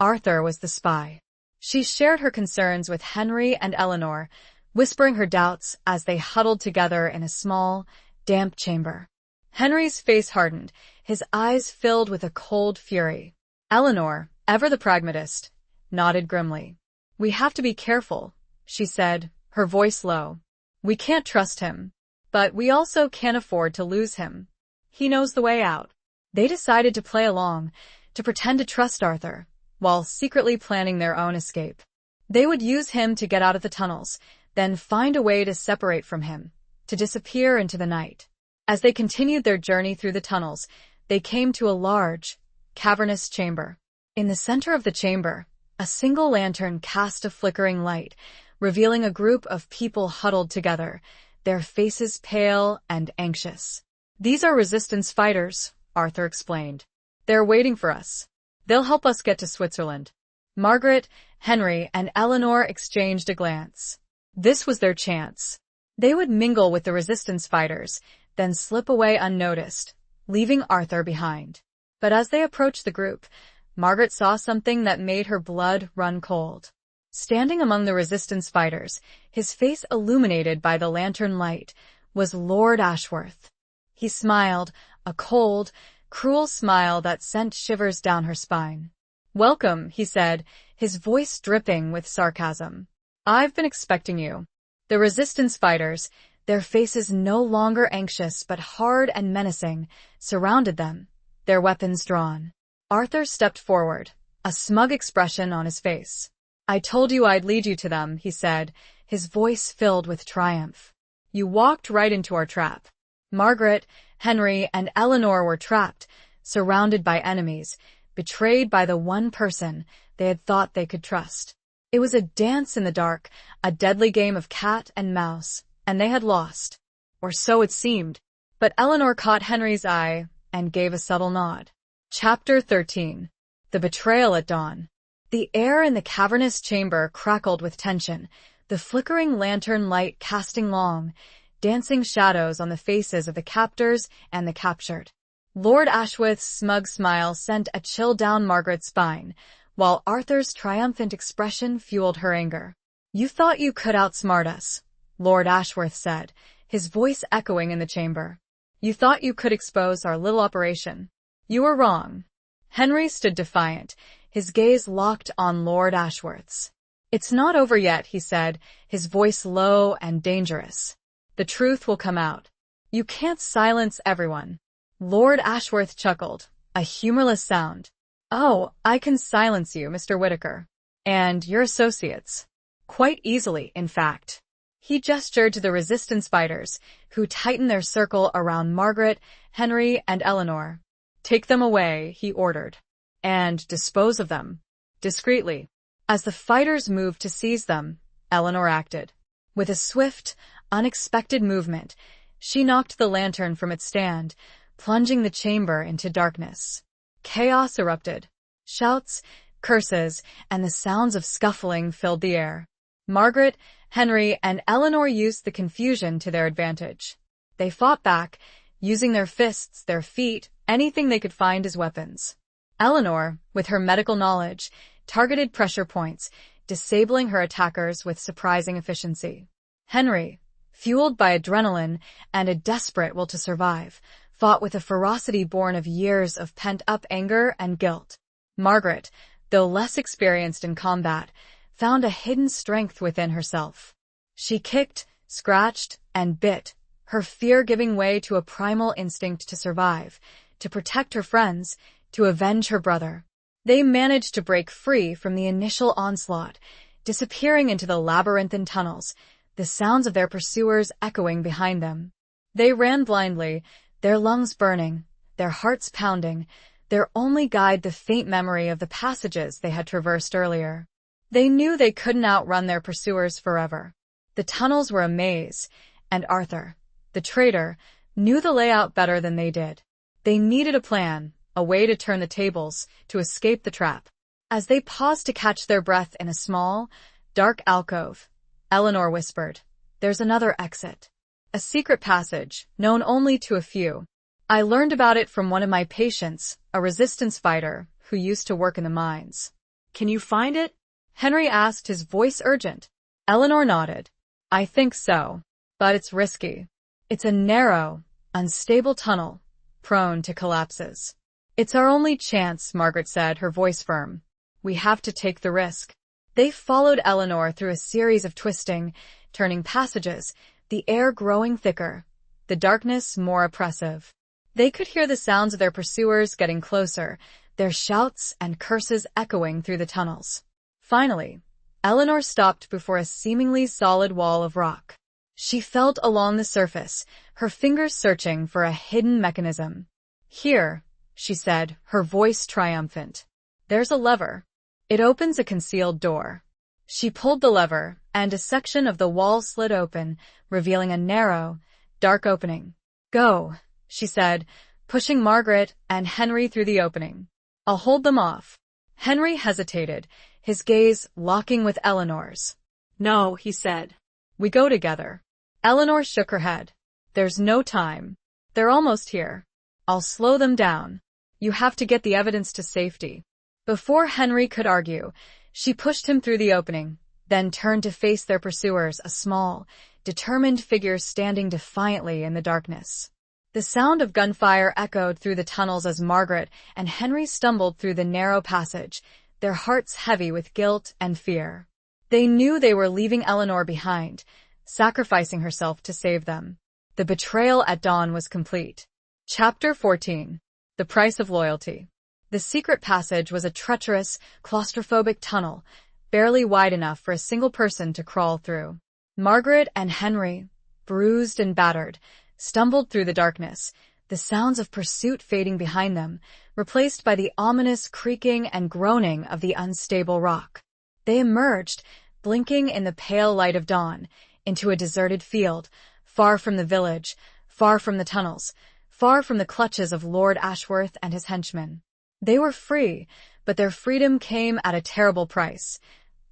Arthur was the spy. She shared her concerns with Henry and Eleanor, whispering her doubts as they huddled together in a small, damp chamber. Henry's face hardened, his eyes filled with a cold fury. Eleanor, ever the pragmatist, nodded grimly. We have to be careful, she said, her voice low. We can't trust him. But we also can't afford to lose him. He knows the way out. They decided to play along, to pretend to trust Arthur, while secretly planning their own escape. They would use him to get out of the tunnels, then find a way to separate from him, to disappear into the night. As they continued their journey through the tunnels, they came to a large, cavernous chamber. In the center of the chamber, a single lantern cast a flickering light, revealing a group of people huddled together, their faces pale and anxious. These are resistance fighters, Arthur explained. They're waiting for us. They'll help us get to Switzerland. Margaret, Henry and Eleanor exchanged a glance. This was their chance. They would mingle with the resistance fighters, then slip away unnoticed, leaving Arthur behind. But as they approached the group, Margaret saw something that made her blood run cold. Standing among the resistance fighters, his face illuminated by the lantern light, was Lord Ashworth. He smiled, a cold, cruel smile that sent shivers down her spine. "Welcome," he said, his voice dripping with sarcasm. "I've been expecting you." The resistance fighters, their faces no longer anxious but hard and menacing, surrounded them, their weapons drawn. Arthur stepped forward, a smug expression on his face. "I told you I'd lead you to them," he said, his voice filled with triumph. "You walked right into our trap." Margaret, Henry, and Eleanor were trapped, surrounded by enemies, betrayed by the one person they had thought they could trust. It was a dance in the dark, a deadly game of cat and mouse, and they had lost. Or so it seemed. But Eleanor caught Henry's eye and gave a subtle nod. Chapter 13. The Betrayal at Dawn. The air in the cavernous chamber crackled with tension, the flickering lantern light casting long, dancing shadows on the faces of the captors and the captured. Lord Ashworth's smug smile sent a chill down Margaret's spine, while Arthur's triumphant expression fueled her anger. "You thought you could outsmart us," Lord Ashworth said, his voice echoing in the chamber. "You thought you could expose our little operation. You were wrong." Henry stood defiant, his gaze locked on Lord Ashworth's. "It's not over yet," he said, his voice low and dangerous. "The truth will come out. You can't silence everyone." Lord Ashworth chuckled, a humorless sound. "Oh, I can silence you, Mr. Whitaker. And your associates. Quite easily, in fact." He gestured to the resistance fighters, who tightened their circle around Margaret, Henry, and Eleanor. "Take them away," he ordered. "And dispose of them. Discreetly." As the fighters moved to seize them, Eleanor acted. With a swift, unexpected movement, she knocked the lantern from its stand, plunging the chamber into darkness. Chaos erupted. Shouts, curses, and the sounds of scuffling filled the air. Margaret, Henry, and Eleanor used the confusion to their advantage. They fought back, using their fists, their feet, anything they could find as weapons. Eleanor, with her medical knowledge, targeted pressure points, disabling her attackers with surprising efficiency. Henry, fueled by adrenaline and a desperate will to survive, fought with a ferocity born of years of pent-up anger and guilt. Margaret, though less experienced in combat, found a hidden strength within herself. She kicked, scratched, and bit, her fear giving way to a primal instinct to survive, to protect her friends, to avenge her brother. They managed to break free from the initial onslaught, disappearing into the labyrinthine tunnels, the sounds of their pursuers echoing behind them. They ran blindly, their lungs burning, their hearts pounding, their only guide the faint memory of the passages they had traversed earlier. They knew they couldn't outrun their pursuers forever. The tunnels were a maze, and Arthur, the traitor, knew the layout better than they did. They needed a plan, a way to turn the tables, to escape the trap. As they paused to catch their breath in a small, dark alcove, Eleanor whispered, "There's another exit. A secret passage, known only to a few. I learned about it from one of my patients, a resistance fighter, who used to work in the mines." Can you find it? Henry asked, his voice urgent. Eleanor nodded. "I think so. But it's risky. It's a narrow, unstable tunnel, prone to collapses." "It's our only chance," Margaret said, her voice firm. "We have to take the risk." They followed Eleanor through a series of twisting, turning passages, the air growing thicker, the darkness more oppressive. They could hear the sounds of their pursuers getting closer, their shouts and curses echoing through the tunnels. Finally, Eleanor stopped before a seemingly solid wall of rock. She felt along the surface, her fingers searching for a hidden mechanism. "Here," she said, her voice triumphant. "There's a lever. It opens a concealed door." She pulled the lever, and a section of the wall slid open, revealing a narrow, dark opening. "Go," she said, pushing Margaret and Henry through the opening. "I'll hold them off." Henry hesitated, his gaze locking with Eleanor's. No, he said. We go together. Eleanor shook her head. There's no time. They're almost here. I'll slow them down. You have to get the evidence to safety. Before Henry could argue, she pushed him through the opening, then turned to face their pursuers, a small, determined figure standing defiantly in the darkness. The sound of gunfire echoed through the tunnels as Margaret and Henry stumbled through the narrow passage, their hearts heavy with guilt and fear. They knew they were leaving Eleanor behind, sacrificing herself to save them. The betrayal at dawn was complete. Chapter 14. The Price of Loyalty. The secret passage was a treacherous, claustrophobic tunnel, barely wide enough for a single person to crawl through. Margaret and Henry, bruised and battered, stumbled through the darkness, the sounds of pursuit fading behind them, replaced by the ominous creaking and groaning of the unstable rock. They emerged, blinking in the pale light of dawn, into a deserted field, far from the village, far from the tunnels, far from the clutches of Lord Ashworth and his henchmen. They were free, but their freedom came at a terrible price.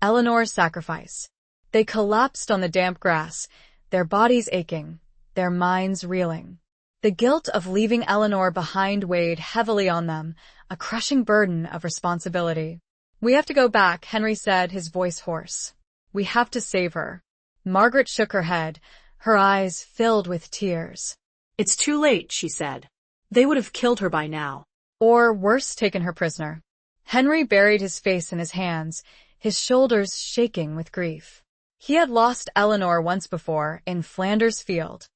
Eleanor's sacrifice. They collapsed on the damp grass, their bodies aching, their minds reeling. The guilt of leaving Eleanor behind weighed heavily on them, a crushing burden of responsibility. We have to go back, Henry said, his voice hoarse. We have to save her. Margaret shook her head, her eyes filled with tears. It's too late, she said. They would have killed her by now. Or worse, taken her prisoner. Henry buried his face in his hands, his shoulders shaking with grief. He had lost Eleanor once before, in Flanders Field.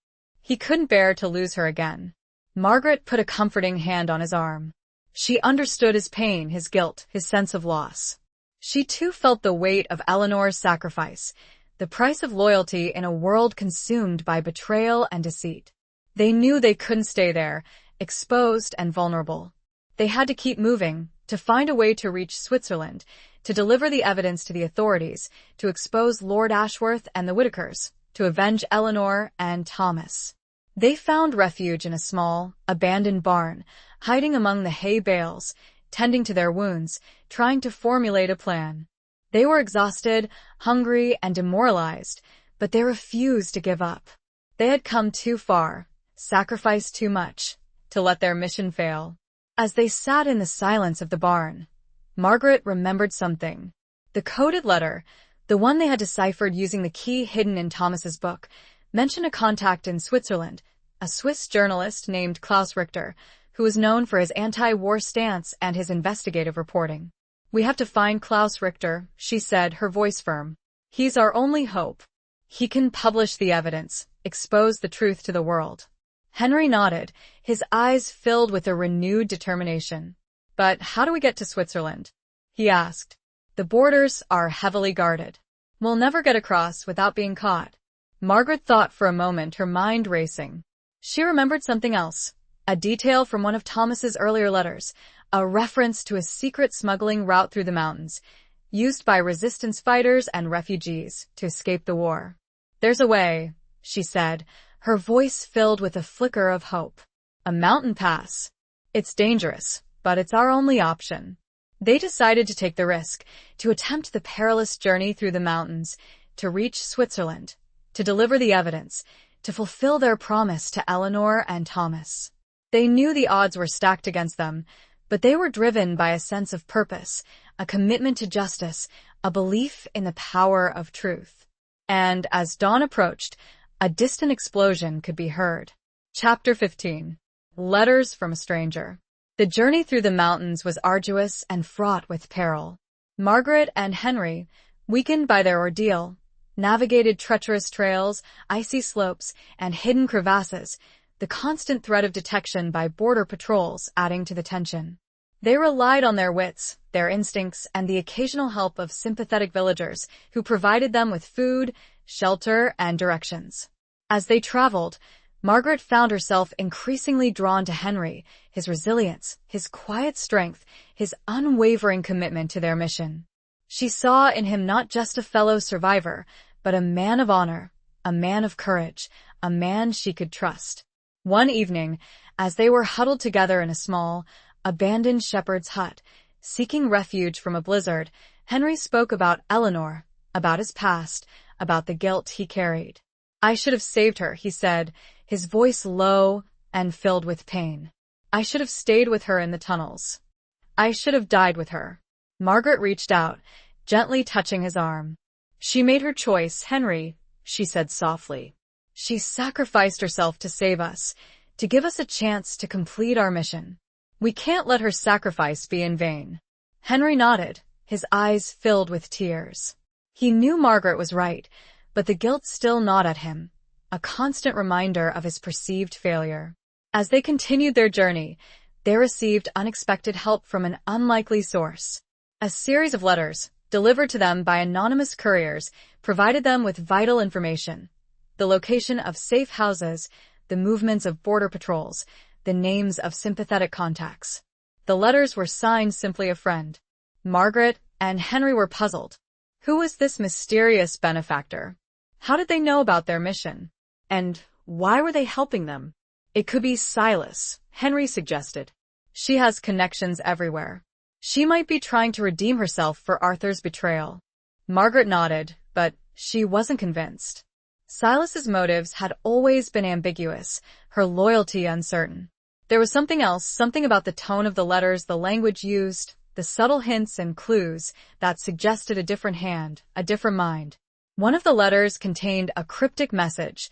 He couldn't bear to lose her again. Margaret put a comforting hand on his arm. She understood his pain, his guilt, his sense of loss. She too felt the weight of Eleanor's sacrifice, the price of loyalty in a world consumed by betrayal and deceit. They knew they couldn't stay there, exposed and vulnerable. They had to keep moving, to find a way to reach Switzerland, to deliver the evidence to the authorities, to expose Lord Ashworth and the Whitakers, to avenge Eleanor and Thomas. They found refuge in a small, abandoned barn, hiding among the hay bales, tending to their wounds, trying to formulate a plan. They were exhausted, hungry, and demoralized, but they refused to give up. They had come too far, sacrificed too much, to let their mission fail. As they sat in the silence of the barn, Margaret remembered something. The coded letter, the one they had deciphered using the key hidden in Thomas's book, mentioned a contact in Switzerland, a Swiss journalist named Klaus Richter, who was known for his anti-war stance and his investigative reporting. We have to find Klaus Richter, she said, her voice firm. He's our only hope. He can publish the evidence, expose the truth to the world. Henry nodded, his eyes filled with a renewed determination. But how do we get to Switzerland? He asked. The borders are heavily guarded. We'll never get across without being caught. Margaret thought for a moment, her mind racing. She remembered something else, a detail from one of Thomas's earlier letters, a reference to a secret smuggling route through the mountains, used by resistance fighters and refugees to escape the war. There's a way, she said, her voice filled with a flicker of hope. A mountain pass. It's dangerous, but it's our only option. They decided to take the risk, to attempt the perilous journey through the mountains, to reach Switzerland, to deliver the evidence, to fulfill their promise to Eleanor and Thomas. They knew the odds were stacked against them, but they were driven by a sense of purpose, a commitment to justice, a belief in the power of truth. And as dawn approached, a distant explosion could be heard. Chapter 15. Letters from a Stranger. The journey through the mountains was arduous and fraught with peril. Margaret and Henry, weakened by their ordeal, navigated treacherous trails, icy slopes, and hidden crevasses, the constant threat of detection by border patrols adding to the tension. They relied on their wits, their instincts, and the occasional help of sympathetic villagers who provided them with food, shelter, and directions. As they traveled, Margaret found herself increasingly drawn to Henry, his resilience, his quiet strength, his unwavering commitment to their mission. She saw in him not just a fellow survivor, but a man of honor, a man of courage, a man she could trust. One evening, as they were huddled together in a small, abandoned shepherd's hut, seeking refuge from a blizzard, Henry spoke about Eleanor, about his past, about the guilt he carried. "I should have saved her," he said, his voice low and filled with pain. "I should have stayed with her in the tunnels. I should have died with her." Margaret reached out, gently touching his arm. "She made her choice, Henry," she said softly. "She sacrificed herself to save us, to give us a chance to complete our mission. We can't let her sacrifice be in vain." Henry nodded, his eyes filled with tears. He knew Margaret was right, but the guilt still gnawed at him, a constant reminder of his perceived failure. As they continued their journey, they received unexpected help from an unlikely source. A series of letters, delivered to them by anonymous couriers, provided them with vital information: the location of safe houses, the movements of border patrols, the names of sympathetic contacts. The letters were signed simply a friend. Margaret and Henry were puzzled. Who was this mysterious benefactor? How did they know about their mission? And why were they helping them? "It could be Silas," Henry suggested. "She has connections everywhere. She might be trying to redeem herself for Arthur's betrayal." Margaret nodded, but she wasn't convinced. Silas's motives had always been ambiguous, her loyalty uncertain. There was something else, something about the tone of the letters, the language used, the subtle hints and clues that suggested a different hand, a different mind. One of the letters contained a cryptic message: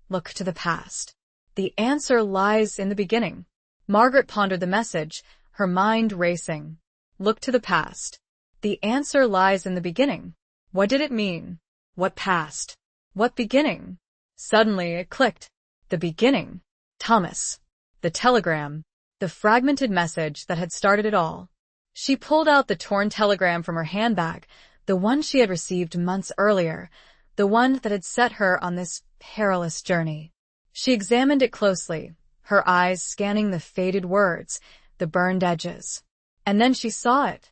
"Look to the past. The answer lies in the beginning." Margaret pondered the message, her mind racing. Look to the past. The answer lies in the beginning. What did it mean? What past? What beginning? Suddenly it clicked. The beginning. Thomas. The telegram. The fragmented message that had started it all. She pulled out the torn telegram from her handbag, the one she had received months earlier, the one that had set her on this perilous journey. She examined it closely, her eyes scanning the faded words, the burned edges. And then she saw it.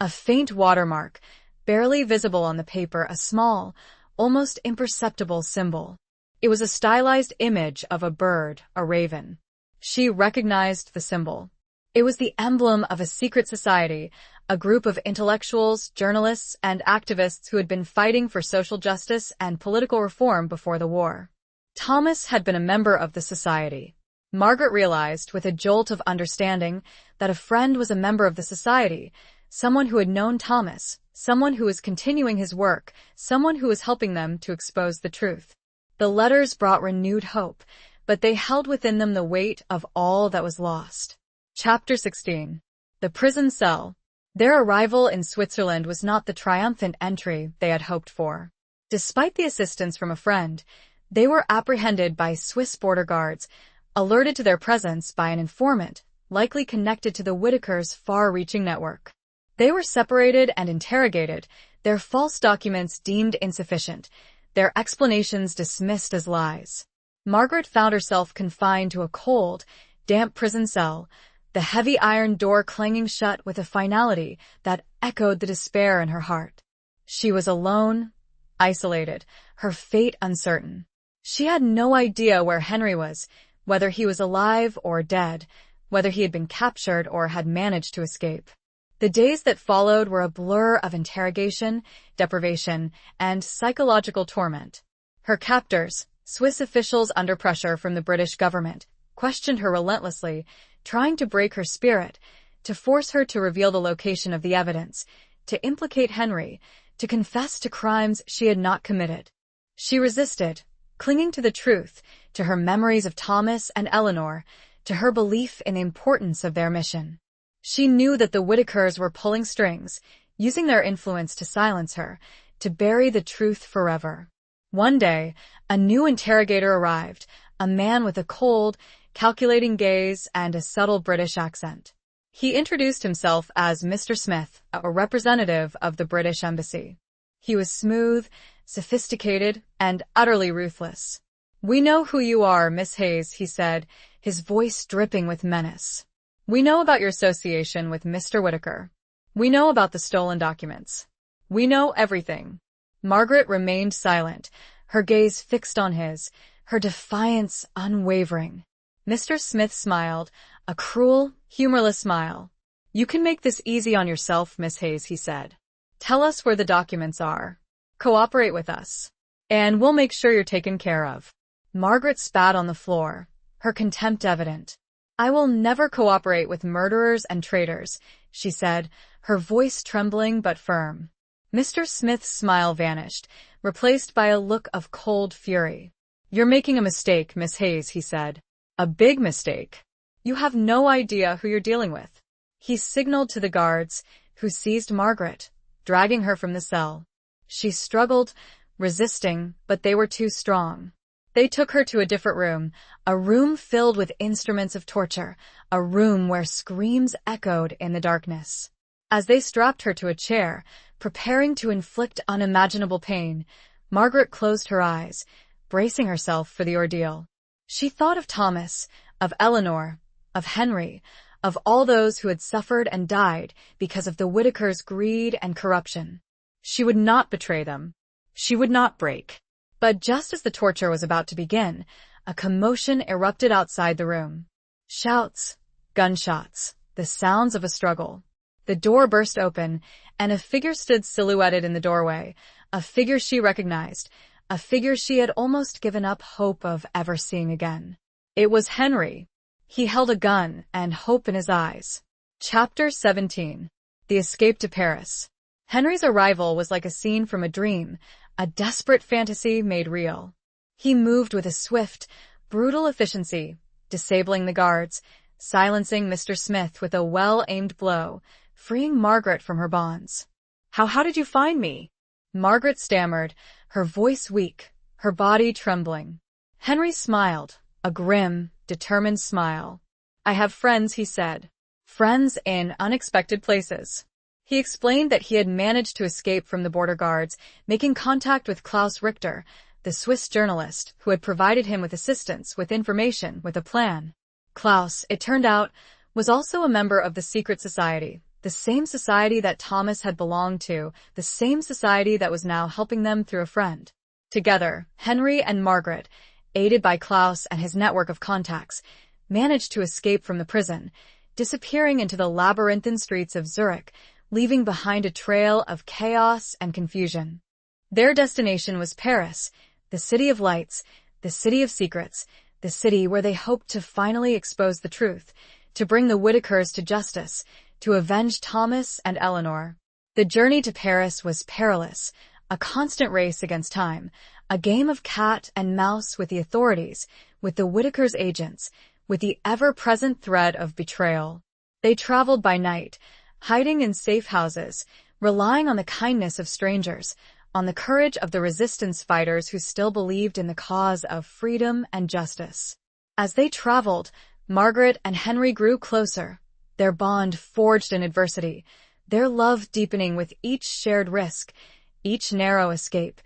A faint watermark, barely visible on the paper, a small, almost imperceptible symbol. It was a stylized image of a bird, a raven. She recognized the symbol. It was the emblem of a secret society, a group of intellectuals, journalists, and activists who had been fighting for social justice and political reform before the war. Thomas had been a member of the society. Margaret realized, with a jolt of understanding, that a friend was a member of the society, someone who had known Thomas, someone who was continuing his work, someone who was helping them to expose the truth. The letters brought renewed hope, but they held within them the weight of all that was lost. Chapter 16. The Prison Cell. Their arrival in Switzerland was not the triumphant entry they had hoped for. Despite the assistance from a friend, they were apprehended by Swiss border guards, alerted to their presence by an informant, likely connected to the Whitakers' far-reaching network. They were separated and interrogated, their false documents deemed insufficient, their explanations dismissed as lies. Margaret found herself confined to a cold, damp prison cell, the heavy iron door clanging shut with a finality that echoed the despair in her heart. She was alone, isolated, her fate uncertain. She had no idea where Henry was, whether he was alive or dead, whether he had been captured or had managed to escape. The days that followed were a blur of interrogation, deprivation, and psychological torment. Her captors, Swiss officials under pressure from the British government, questioned her relentlessly, trying to break her spirit, to force her to reveal the location of the evidence, to implicate Henry, to confess to crimes she had not committed. She resisted, clinging to the truth, to her memories of Thomas and Eleanor, to her belief in the importance of their mission. She knew that the Whitakers were pulling strings, using their influence to silence her, to bury the truth forever. One day, a new interrogator arrived, a man with a cold, calculating gaze and a subtle British accent. He introduced himself as Mr. Smith, a representative of the British Embassy. He was smooth, sophisticated, and utterly ruthless. "We know who you are, Miss Hayes," he said, his voice dripping with menace. "We know about your association with Mr. Whitaker. We know about the stolen documents. We know everything." Margaret remained silent, her gaze fixed on his, her defiance unwavering. Mr. Smith smiled, a cruel, humorless smile. "You can make this easy on yourself, Miss Hayes," he said. Tell us where the documents are. Cooperate with us. And we'll make sure you're taken care of. Margaret spat on the floor, her contempt evident. I will never cooperate with murderers and traitors, she said, her voice trembling but firm. Mr. Smith's smile vanished, replaced by a look of cold fury. You're making a mistake, Miss Hayes, he said. A big mistake. You have no idea who you're dealing with. He signaled to the guards, who seized Margaret, dragging her from the cell. She struggled, resisting, but they were too strong. They took her to a different room, a room filled with instruments of torture, a room where screams echoed in the darkness. As they strapped her to a chair, preparing to inflict unimaginable pain, Margaret closed her eyes, bracing herself for the ordeal. She thought of Thomas, of Eleanor, of Henry, of all those who had suffered and died because of the Whitakers' greed and corruption. She would not betray them. She would not break. But just as the torture was about to begin, a commotion erupted outside the room. Shouts, gunshots, the sounds of a struggle. The door burst open, and a figure stood silhouetted in the doorway, a figure she recognized, a figure she had almost given up hope of ever seeing again. It was Henry. He held a gun and hope in his eyes. Chapter 17. The Escape to Paris. Henry's arrival was like a scene from a dream, a desperate fantasy made real. He moved with a swift, brutal efficiency, disabling the guards, silencing Mr. Smith with a well-aimed blow, freeing Margaret from her bonds. How did you find me?" Margaret stammered, her voice weak, her body trembling. Henry smiled, a grim, determined smile. "I have friends," he said. "Friends in unexpected places." He explained that he had managed to escape from the border guards, making contact with Klaus Richter, the Swiss journalist, who had provided him with assistance, with information, with a plan. Klaus, it turned out, was also a member of the secret society, the same society that Thomas had belonged to, the same society that was now helping them through a friend. Together, Henry and Margaret, aided by Klaus and his network of contacts, managed to escape from the prison, disappearing into the labyrinthine streets of Zurich, leaving behind a trail of chaos and confusion. Their destination was Paris, the city of lights, the city of secrets, the city where they hoped to finally expose the truth, to bring the Whitakers to justice, to avenge Thomas and Eleanor. The journey to Paris was perilous, a constant race against time, a game of cat and mouse with the authorities, with the Whitakers' agents, with the ever-present threat of betrayal. They traveled by night, hiding in safe houses, relying on the kindness of strangers, on the courage of the resistance fighters who still believed in the cause of freedom and justice. As they traveled, Margaret and Henry grew closer, their bond forged in adversity, their love deepening with each shared risk, each narrow escape,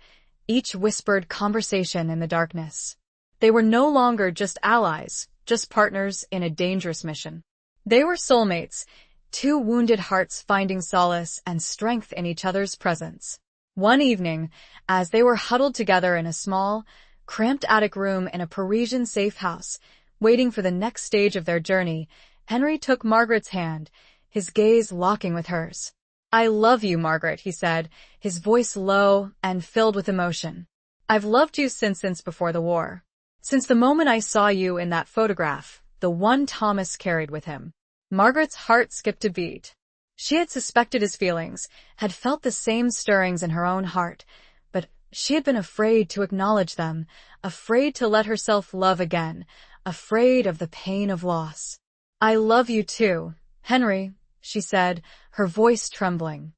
each whispered conversation in the darkness. They were no longer just allies, just partners in a dangerous mission. They were soulmates, two wounded hearts finding solace and strength in each other's presence. One evening, as they were huddled together in a small, cramped attic room in a Parisian safe house, waiting for the next stage of their journey, Henry took Margaret's hand, his gaze locking with hers. "I love you, Margaret," he said, his voice low and filled with emotion. "I've loved you since before the war. Since the moment I saw you in that photograph, the one Thomas carried with him." Margaret's heart skipped a beat. She had suspected his feelings, had felt the same stirrings in her own heart, but she had been afraid to acknowledge them, afraid to let herself love again, afraid of the pain of loss. "I love you too, Henry," she said, her voice trembling.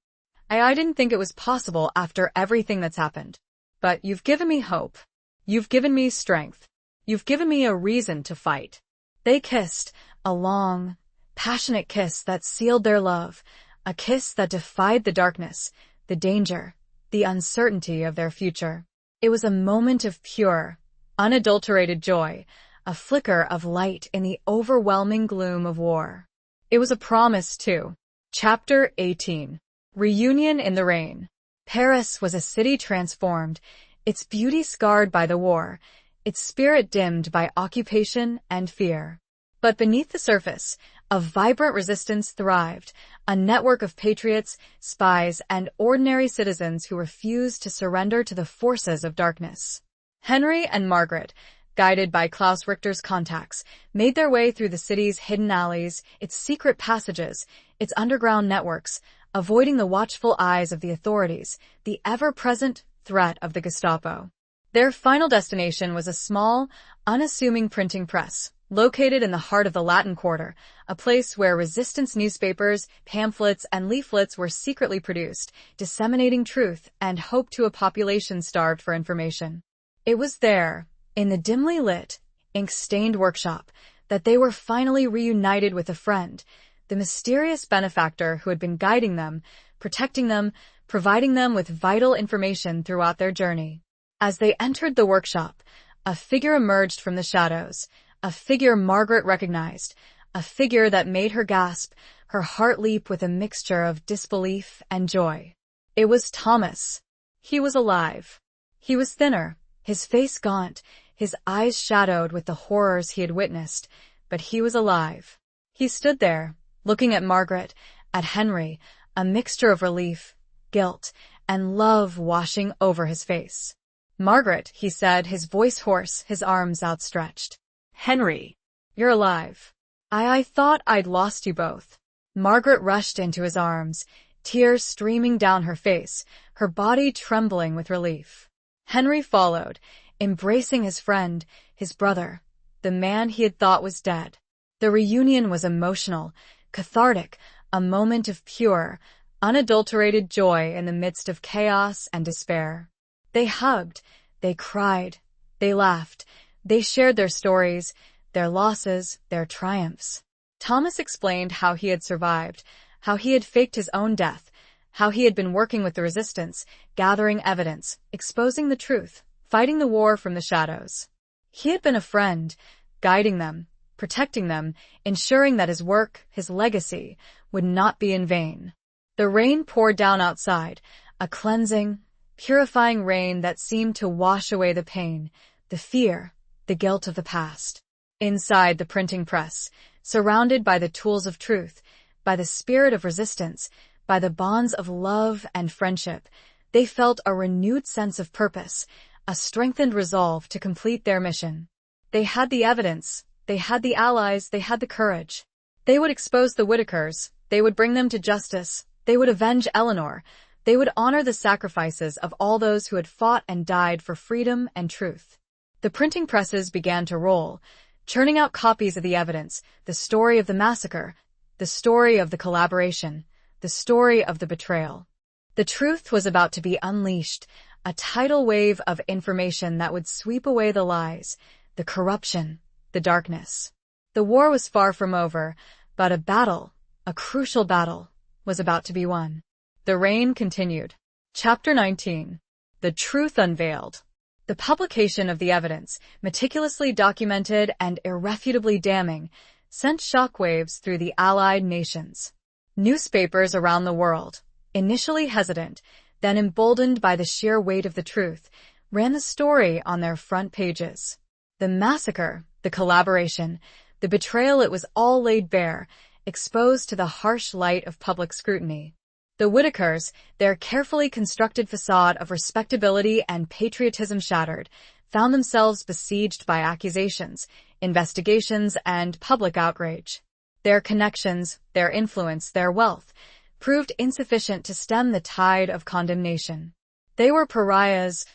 I didn't think it was possible after everything that's happened. But you've given me hope. You've given me strength. You've given me a reason to fight." They kissed, a long, passionate kiss that sealed their love, a kiss that defied the darkness, the danger, the uncertainty of their future. It was a moment of pure, unadulterated joy, a flicker of light in the overwhelming gloom of war. It was a promise, too. Chapter 18. Reunion in the Rain. Paris was a city transformed, its beauty scarred by the war, its spirit dimmed by occupation and fear. But beneath the surface, A vibrant resistance thrived, a network of patriots, spies, and ordinary citizens who refused to surrender to the forces of darkness. Henry and Margaret, guided by Klaus Richter's contacts, made their way through the city's hidden alleys, its secret passages, its underground networks, avoiding the watchful eyes of the authorities, the ever-present threat of the Gestapo. Their final destination was a small, unassuming printing press, located in the heart of the Latin Quarter, a place where resistance newspapers, pamphlets, and leaflets were secretly produced, disseminating truth and hope to a population starved for information. It was there, in the dimly lit, ink-stained workshop, that they were finally reunited with a friend, the mysterious benefactor who had been guiding them, protecting them, providing them with vital information throughout their journey. As they entered the workshop, a figure emerged from the shadows, a figure Margaret recognized, a figure that made her gasp, her heart leap with a mixture of disbelief and joy. It was Thomas. He was alive. He was thinner, his face gaunt, his eyes shadowed with the horrors he had witnessed, but he was alive. He stood there, looking at Margaret, at Henry, a mixture of relief, guilt, and love washing over his face. "Margaret," he said, his voice hoarse, his arms outstretched. "Henry." "You're alive. I thought I'd lost you both." Margaret rushed into his arms, tears streaming down her face, her body trembling with relief. Henry followed, embracing his friend, his brother, the man he had thought was dead. The reunion was emotional, cathartic, a moment of pure, unadulterated joy in the midst of chaos and despair. They hugged, they cried, they laughed, they shared their stories, their losses, their triumphs. Thomas explained how he had survived, how he had faked his own death, how he had been working with the resistance, gathering evidence, exposing the truth, fighting the war from the shadows. He had been a friend, guiding them, protecting them, ensuring that his work, his legacy, would not be in vain. The rain poured down outside, a cleansing, purifying rain that seemed to wash away the pain, the fear, the guilt of the past. Inside the printing press, surrounded by the tools of truth, by the spirit of resistance, by the bonds of love and friendship, they felt a renewed sense of purpose, a strengthened resolve to complete their mission. They had the evidence, they had the allies, they had the courage. They would expose the Whitakers, they would bring them to justice, they would avenge Eleanor, they would honor the sacrifices of all those who had fought and died for freedom and truth. The printing presses began to roll, churning out copies of the evidence, the story of the massacre, the story of the collaboration, the story of the betrayal. The truth was about to be unleashed, a tidal wave of information that would sweep away the lies, the corruption, the darkness. The war was far from over, but a battle, a crucial battle, was about to be won. The rain continued. Chapter 19. The Truth Unveiled. The publication of the evidence, meticulously documented and irrefutably damning, sent shockwaves through the Allied nations. Newspapers around the world, initially hesitant, then emboldened by the sheer weight of the truth, ran the story on their front pages. The massacre, the collaboration, the betrayal, it was all laid bare, exposed to the harsh light of public scrutiny. The Whitakers, their carefully constructed facade of respectability and patriotism shattered, found themselves besieged by accusations, investigations, and public outrage. Their connections, their influence, their wealth, proved insufficient to stem the tide of condemnation. They were pariahs,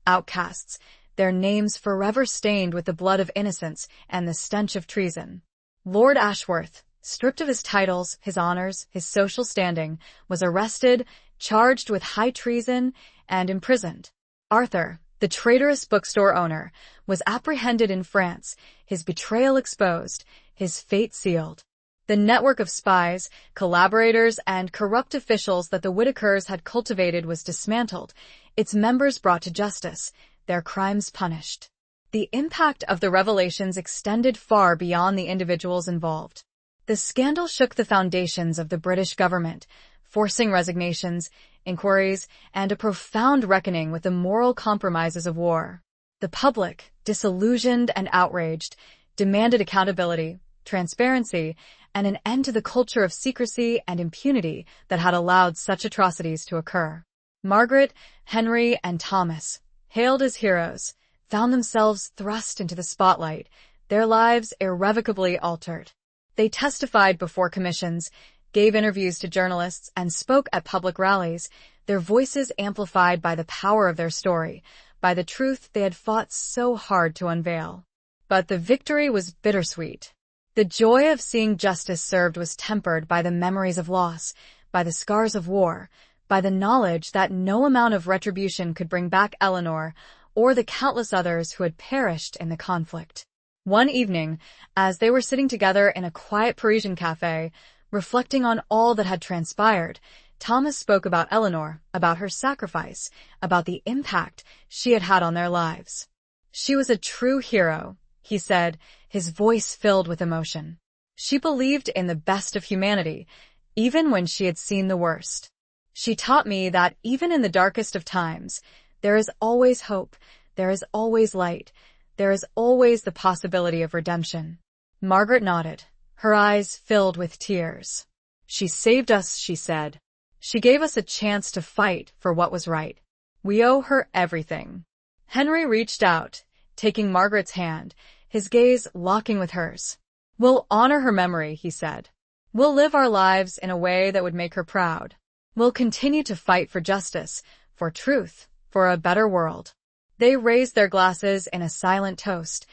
outcasts, their names forever stained with the blood of innocence and the stench of treason. Lord Ashworth, stripped of his titles, his honors, his social standing, was arrested, charged with high treason, and imprisoned. Arthur, the traitorous bookstore owner, was apprehended in France, his betrayal exposed, his fate sealed. The network of spies, collaborators, and corrupt officials that the Whitakers had cultivated was dismantled, its members brought to justice, their crimes punished. The impact of the revelations extended far beyond the individuals involved. The scandal shook the foundations of the British government, forcing resignations, inquiries, and a profound reckoning with the moral compromises of war. The public, disillusioned and outraged, demanded accountability, transparency, and an end to the culture of secrecy and impunity that had allowed such atrocities to occur. Margaret, Henry, and Thomas, hailed as heroes, found themselves thrust into the spotlight, their lives irrevocably altered. They testified before commissions, gave interviews to journalists, and spoke at public rallies, their voices amplified by the power of their story, by the truth they had fought so hard to unveil. But the victory was bittersweet. The joy of seeing justice served was tempered by the memories of loss, by the scars of war, by the knowledge that no amount of retribution could bring back Eleanor or the countless others who had perished in the conflict. One evening, as they were sitting together in a quiet Parisian cafe, reflecting on all that had transpired, Thomas spoke about Eleanor, about her sacrifice, about the impact she had had on their lives. "She was a true hero," he said, his voice filled with emotion. "She believed in the best of humanity, even when she had seen the worst. She taught me that even in the darkest of times, there is always hope, there is always light, there is always the possibility of redemption." Margaret nodded, her eyes filled with tears. "She saved us," she said. "She gave us a chance to fight for what was right. We owe her everything." Henry reached out, taking Margaret's hand, his gaze locking with hers. "We'll honor her memory," he said. "We'll live our lives in a way that would make her proud. We'll continue to fight for justice, for truth, for a better world." They raised their glasses in a silent toast,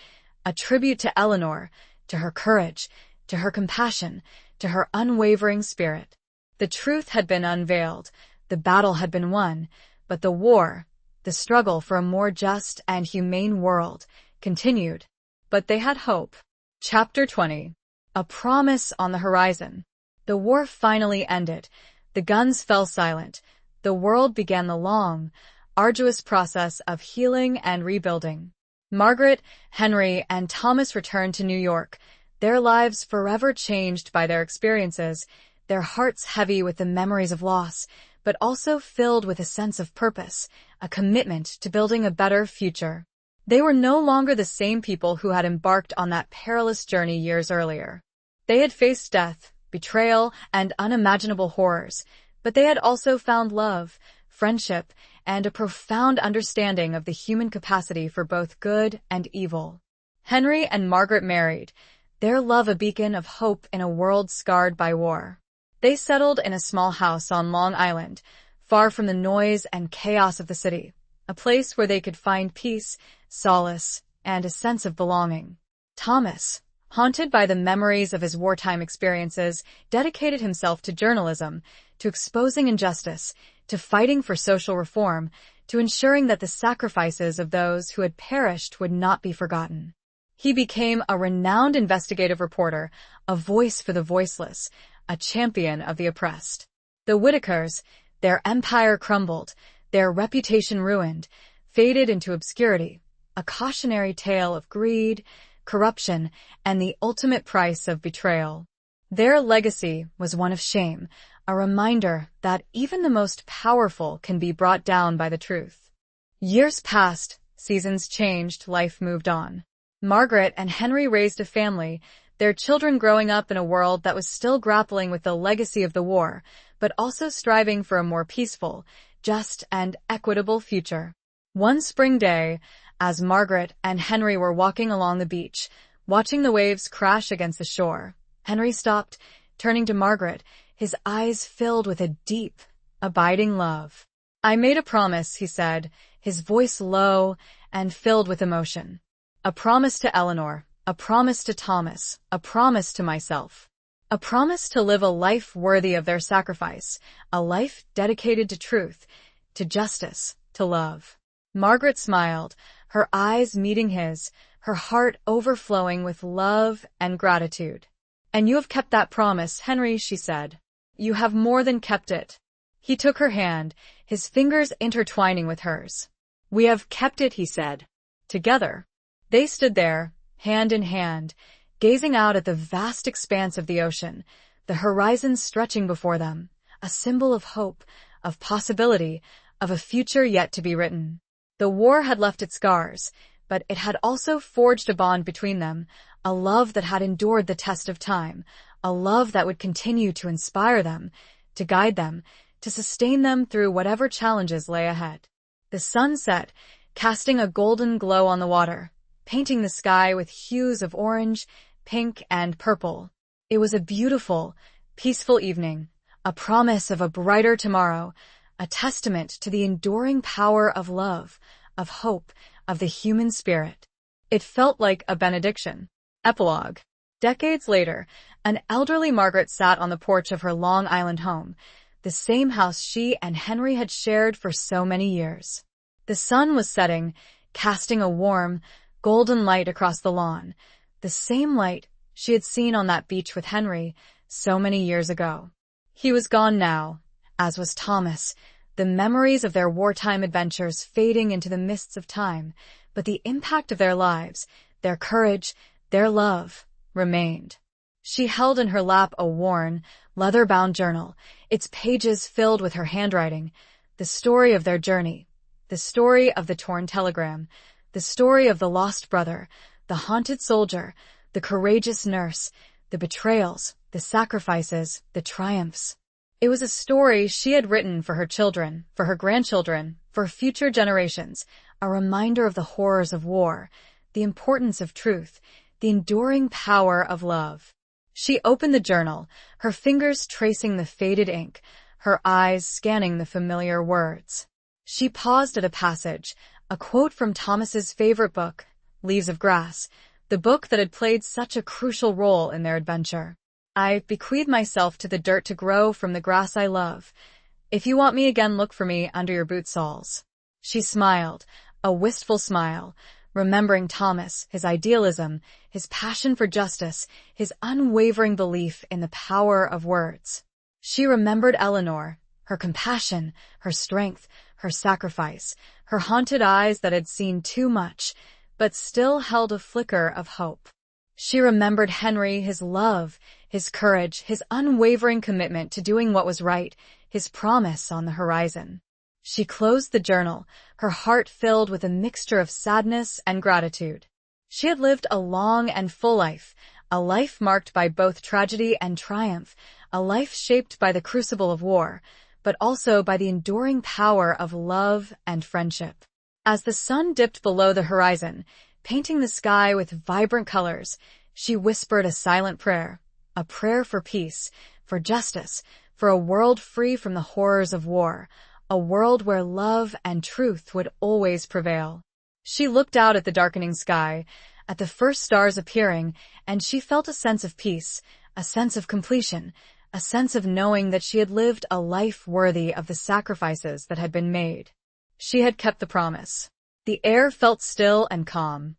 a tribute to Eleanor, to her courage, to her compassion, to her unwavering spirit. The truth had been unveiled, the battle had been won, but the war, the struggle for a more just and humane world, continued. But they had hope. Chapter 20. A promise on the horizon. The war finally ended. The guns fell silent. The world began the long, arduous process of healing and rebuilding. Margaret, Henry, and Thomas returned to New York, their lives forever changed by their experiences, their hearts heavy with the memories of loss, but also filled with a sense of purpose, a commitment to building a better future. They were no longer the same people who had embarked on that perilous journey years earlier. They had faced death, betrayal, and unimaginable horrors, but they had also found love, friendship, and a profound understanding of the human capacity for both good and evil. Henry and Margaret married, their love a beacon of hope in a world scarred by war. They settled in a small house on Long Island, far from the noise and chaos of the city, a place where they could find peace, solace, and a sense of belonging. Thomas, haunted by the memories of his wartime experiences, dedicated himself to journalism, to exposing injustice, to fighting for social reform, to ensuring that the sacrifices of those who had perished would not be forgotten. He became a renowned investigative reporter, a voice for the voiceless, a champion of the oppressed. The Whitakers, their empire crumbled, their reputation ruined, faded into obscurity, a cautionary tale of greed, corruption, and the ultimate price of betrayal. Their legacy was one of shame, a reminder that even the most powerful can be brought down by the truth. Years passed, seasons changed, life moved on. Margaret and Henry raised a family, their children growing up in a world that was still grappling with the legacy of the war, but also striving for a more peaceful, just, and equitable future. One spring day, as Margaret and Henry were walking along the beach, watching the waves crash against the shore, Henry stopped, turning to Margaret, his eyes filled with a deep, abiding love. "I made a promise," he said, his voice low and filled with emotion. "A promise to Eleanor, a promise to Thomas, a promise to myself. A promise to live a life worthy of their sacrifice, a life dedicated to truth, to justice, to love." Margaret smiled, her eyes meeting his, her heart overflowing with love and gratitude. "And you have kept that promise, Henry," she said. "You have more than kept it." He took her hand, his fingers intertwining with hers. "We have kept it," he said. Together, they stood there, hand in hand, gazing out at the vast expanse of the ocean, the horizon stretching before them, a symbol of hope, of possibility, of a future yet to be written. The war had left its scars, but it had also forged a bond between them, a love that had endured the test of time, a love that would continue to inspire them, to guide them, to sustain them through whatever challenges lay ahead. The sun set, casting a golden glow on the water, painting the sky with hues of orange, pink, and purple. It was a beautiful, peaceful evening, a promise of a brighter tomorrow, a testament to the enduring power of love, of hope, of the human spirit. It felt like a benediction. Epilogue. Decades later, an elderly Margaret sat on the porch of her Long Island home, the same house she and Henry had shared for so many years. The sun was setting, casting a warm, golden light across the lawn, the same light she had seen on that beach with Henry so many years ago. He was gone now, as was Thomas, the memories of their wartime adventures fading into the mists of time, but the impact of their lives, their courage, their love, remained. She held in her lap a worn, leather-bound journal, its pages filled with her handwriting, the story of their journey, the story of the torn telegram, the story of the lost brother, the haunted soldier, the courageous nurse, the betrayals, the sacrifices, the triumphs. It was a story she had written for her children, for her grandchildren, for future generations, a reminder of the horrors of war, the importance of truth, the enduring power of love. She opened the journal, her fingers tracing the faded ink, her eyes scanning the familiar words. She paused at a passage, a quote from Thomas's favorite book, Leaves of Grass, the book that had played such a crucial role in their adventure. I bequeath myself to the dirt to grow from the grass I love. If you want me again, look for me under your boot soles. She smiled, a wistful smile, remembering Thomas, his idealism, his passion for justice, his unwavering belief in the power of words. She remembered Eleanor, her compassion, her strength, her sacrifice, her haunted eyes that had seen too much, but still held a flicker of hope. She remembered Henry, his love, his courage, his unwavering commitment to doing what was right, his promise on the horizon. She closed the journal, her heart filled with a mixture of sadness and gratitude. She had lived a long and full life, a life marked by both tragedy and triumph, a life shaped by the crucible of war, but also by the enduring power of love and friendship. As the sun dipped below the horizon, painting the sky with vibrant colors, she whispered a silent prayer, a prayer for peace, for justice, for a world free from the horrors of war, a world where love and truth would always prevail. She looked out at the darkening sky, at the first stars appearing, and she felt a sense of peace, a sense of completion, a sense of knowing that she had lived a life worthy of the sacrifices that had been made. She had kept the promise. The air felt still and calm.